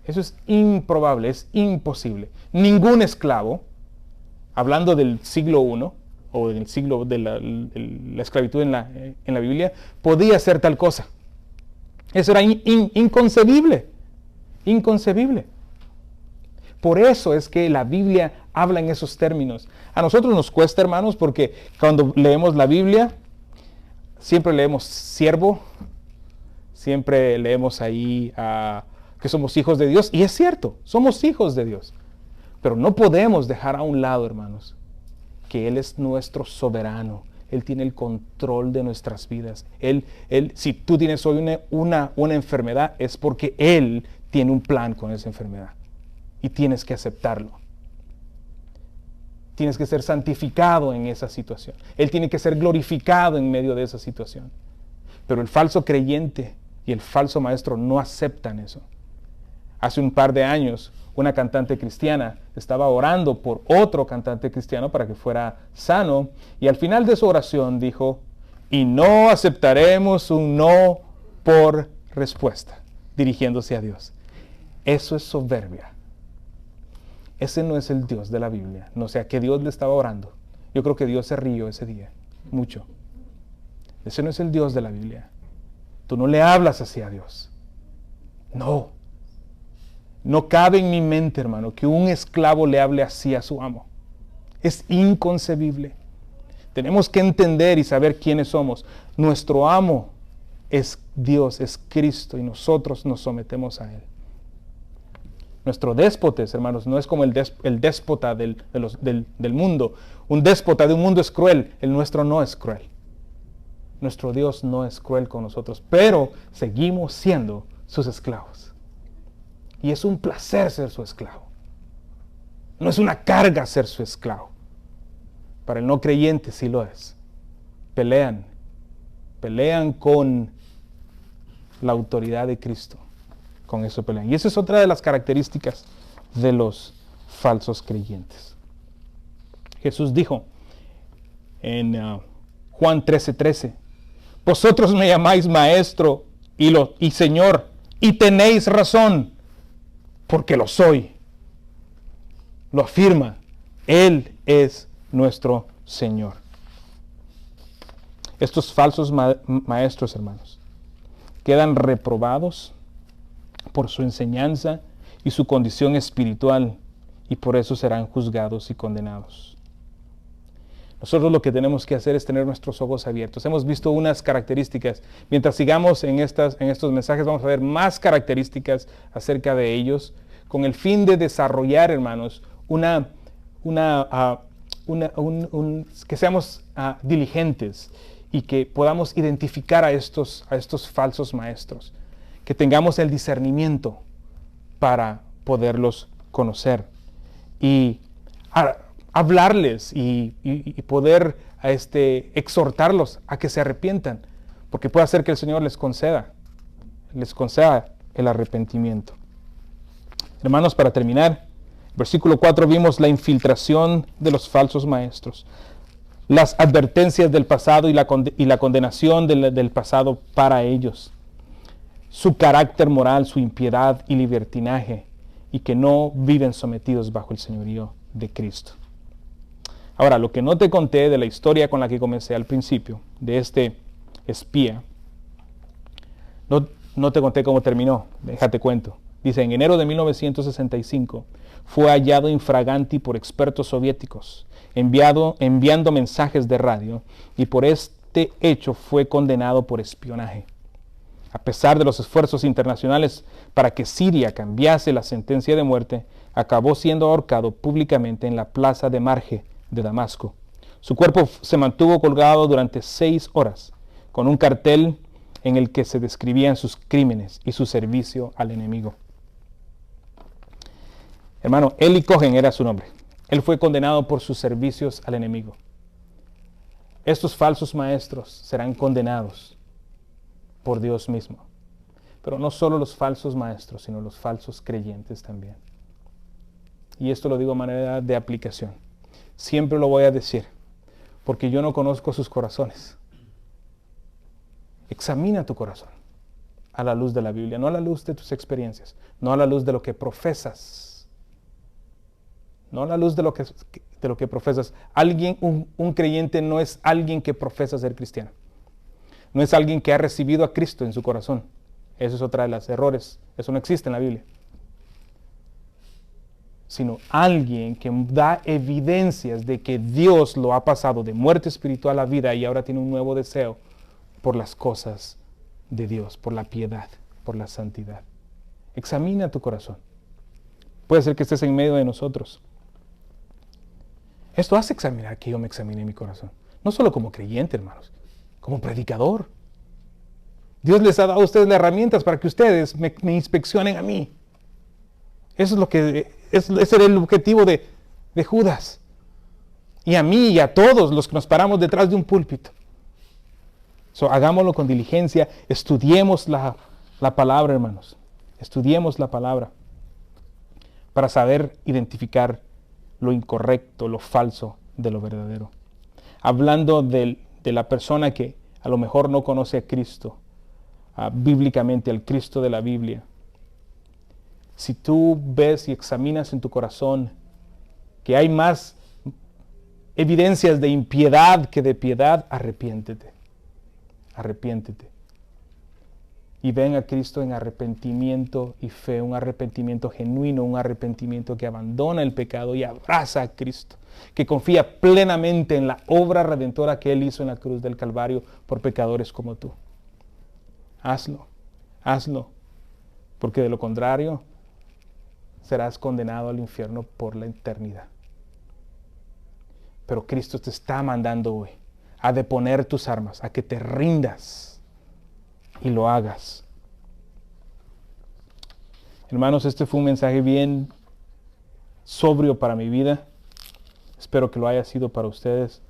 Eso es improbable, es imposible. Ningún esclavo, hablando del siglo I, o del siglo de la esclavitud en la Biblia, podía hacer tal cosa. Eso era inconcebible. Inconcebible. Por eso es que la Biblia habla en esos términos. A nosotros nos cuesta, hermanos, porque cuando leemos la Biblia, siempre leemos siervo, siempre leemos ahí que somos hijos de Dios. Y es cierto, somos hijos de Dios. Pero no podemos dejar a un lado, hermanos, que Él es nuestro soberano. Él tiene el control de nuestras vidas. Si tú tienes hoy una enfermedad, es porque Él tiene un plan con esa enfermedad. Y tienes que aceptarlo. Tienes que ser santificado en esa situación. Él tiene que ser glorificado en medio de esa situación. Pero el falso creyente y el falso maestro no aceptan eso. Hace un par de años, una cantante cristiana estaba orando por otro cantante cristiano para que fuera sano, y al final de su oración dijo, y no aceptaremos un no por respuesta, dirigiéndose a Dios. Eso es soberbia. Ese no es el Dios de la Biblia. No sé a qué Dios le estaba orando. Yo creo que Dios se rió ese día, mucho. Ese no es el Dios de la Biblia. Tú no le hablas así a Dios. No. No cabe en mi mente, hermano, que un esclavo le hable así a su amo. Es inconcebible. Tenemos que entender y saber quiénes somos. Nuestro amo es Dios, es Cristo, y nosotros nos sometemos a Él. Nuestro déspota, hermanos, no es como el déspota del mundo. Un déspota de un mundo es cruel, el nuestro no es cruel. Nuestro Dios no es cruel con nosotros, pero seguimos siendo sus esclavos. Y es un placer ser su esclavo. No es una carga ser su esclavo. Para el no creyente sí lo es. Pelean con la autoridad de Cristo. Con eso pelean. Y esa es otra de las características de los falsos creyentes. Jesús dijo en Juan 13:13, vosotros me llamáis maestro y Señor, y tenéis razón, porque lo soy. Lo afirma. Él es nuestro Señor. Estos falsos maestros, hermanos, quedan reprobados por su enseñanza y su condición espiritual, y por eso serán juzgados y condenados. Nosotros lo que tenemos que hacer es tener nuestros ojos abiertos. Hemos visto unas características. Mientras sigamos en estos mensajes, vamos a ver más características acerca de ellos, con el fin de desarrollar, hermanos, que seamos diligentes y que podamos identificar a estos falsos maestros, que tengamos el discernimiento para poderlos conocer y hablarles y poder exhortarlos a que se arrepientan, porque puede ser que el Señor les conceda el arrepentimiento. Hermanos, para terminar, versículo 4 vimos la infiltración de los falsos maestros, las advertencias del pasado y la condenación del pasado para ellos, su carácter moral, su impiedad y libertinaje, y que no viven sometidos bajo el señorío de Cristo. Ahora, lo que no te conté de la historia con la que comencé al principio, de este espía, No, no te conté cómo terminó, déjate cuento. Dice, en enero de 1965 fue hallado infraganti por expertos soviéticos, enviando mensajes de radio, y por este hecho fue condenado por espionaje. A pesar de los esfuerzos internacionales para que Siria cambiase la sentencia de muerte, acabó siendo ahorcado públicamente en la plaza de Marge de Damasco. Su cuerpo se mantuvo colgado durante 6 horas, con un cartel en el que se describían sus crímenes y su servicio al enemigo. Hermano, Eli Cohen era su nombre. Él fue condenado por sus servicios al enemigo. Estos falsos maestros serán condenados por Dios mismo. Pero no solo los falsos maestros, sino los falsos creyentes también. Y esto lo digo de manera de aplicación. Siempre lo voy a decir, porque yo no conozco sus corazones. Examina tu corazón a la luz de la Biblia, no a la luz de tus experiencias, no a la luz de lo que profesas, no a la luz de lo que profesas. Un creyente no es alguien que profesa ser cristiano. No es alguien que ha recibido a Cristo en su corazón. Eso es otra de los errores. Eso no existe en la Biblia. Sino alguien que da evidencias de que Dios lo ha pasado de muerte espiritual a vida y ahora tiene un nuevo deseo por las cosas de Dios, por la piedad, por la santidad. Examina tu corazón. Puede ser que estés en medio de nosotros. Esto hace examinar que yo me examine mi corazón. No solo como creyente, hermanos, como predicador. Dios les ha dado a ustedes las herramientas para que ustedes me inspeccionen a mí. Eso es lo que ese era el objetivo de Judas. Y a mí y a todos los que nos paramos detrás de un púlpito. Hagámoslo con diligencia, estudiemos la palabra, hermanos. Estudiemos la palabra para saber identificar lo incorrecto, lo falso de lo verdadero. Hablando de la persona que a lo mejor no conoce a Cristo, bíblicamente, al Cristo de la Biblia. Si tú ves y examinas en tu corazón que hay más evidencias de impiedad que de piedad, arrepiéntete. Arrepiéntete. Y ven a Cristo en arrepentimiento y fe, un arrepentimiento genuino, un arrepentimiento que abandona el pecado y abraza a Cristo, que confía plenamente en la obra redentora que Él hizo en la cruz del Calvario por pecadores como tú. Hazlo, porque de lo contrario serás condenado al infierno por la eternidad. Pero Cristo te está mandando hoy a deponer tus armas, a que te rindas y lo hagas. Hermanos, este fue un mensaje bien sobrio para mi vida. Espero que lo haya sido para ustedes,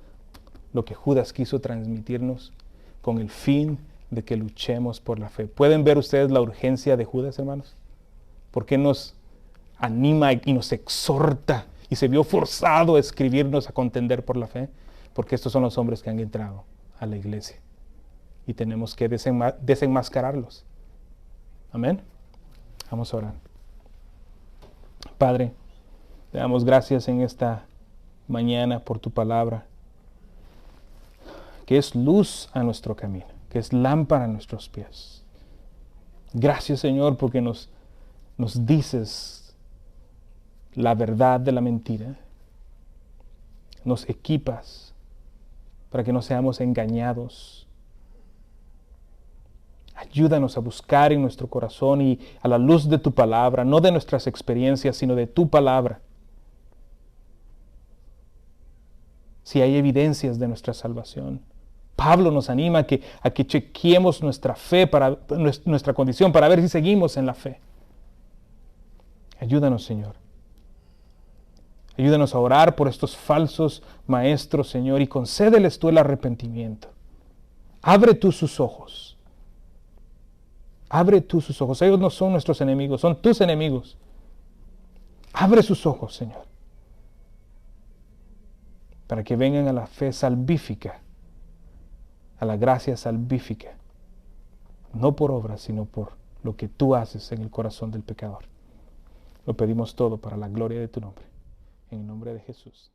lo que Judas quiso transmitirnos con el fin de que luchemos por la fe. ¿Pueden ver ustedes la urgencia de Judas, hermanos? ¿Por qué nos anima y nos exhorta y se vio forzado a escribirnos a contender por la fe? Porque estos son los hombres que han entrado a la iglesia y tenemos que desenmascararlos. Amén. Vamos a orar. Padre, te damos gracias en esta mañana por tu palabra, que es luz a nuestro camino, que es lámpara a nuestros pies. Gracias, Señor, porque nos dices la verdad de la mentira. Nos equipas para que no seamos engañados. Ayúdanos a buscar en nuestro corazón y a la luz de tu palabra, no de nuestras experiencias, sino de tu palabra, si hay evidencias de nuestra salvación. Pablo nos anima a que chequeemos nuestra fe, nuestra condición, para ver si seguimos en la fe. Ayúdanos, Señor. Ayúdanos a orar por estos falsos maestros, Señor, y concédeles tú el arrepentimiento. Abre tú sus ojos. Abre tú sus ojos. Ellos no son nuestros enemigos, son tus enemigos. Abre sus ojos, Señor, para que vengan a la fe salvífica, a la gracia salvífica, no por obras, sino por lo que tú haces en el corazón del pecador. Lo pedimos todo para la gloria de tu nombre. En el nombre de Jesús.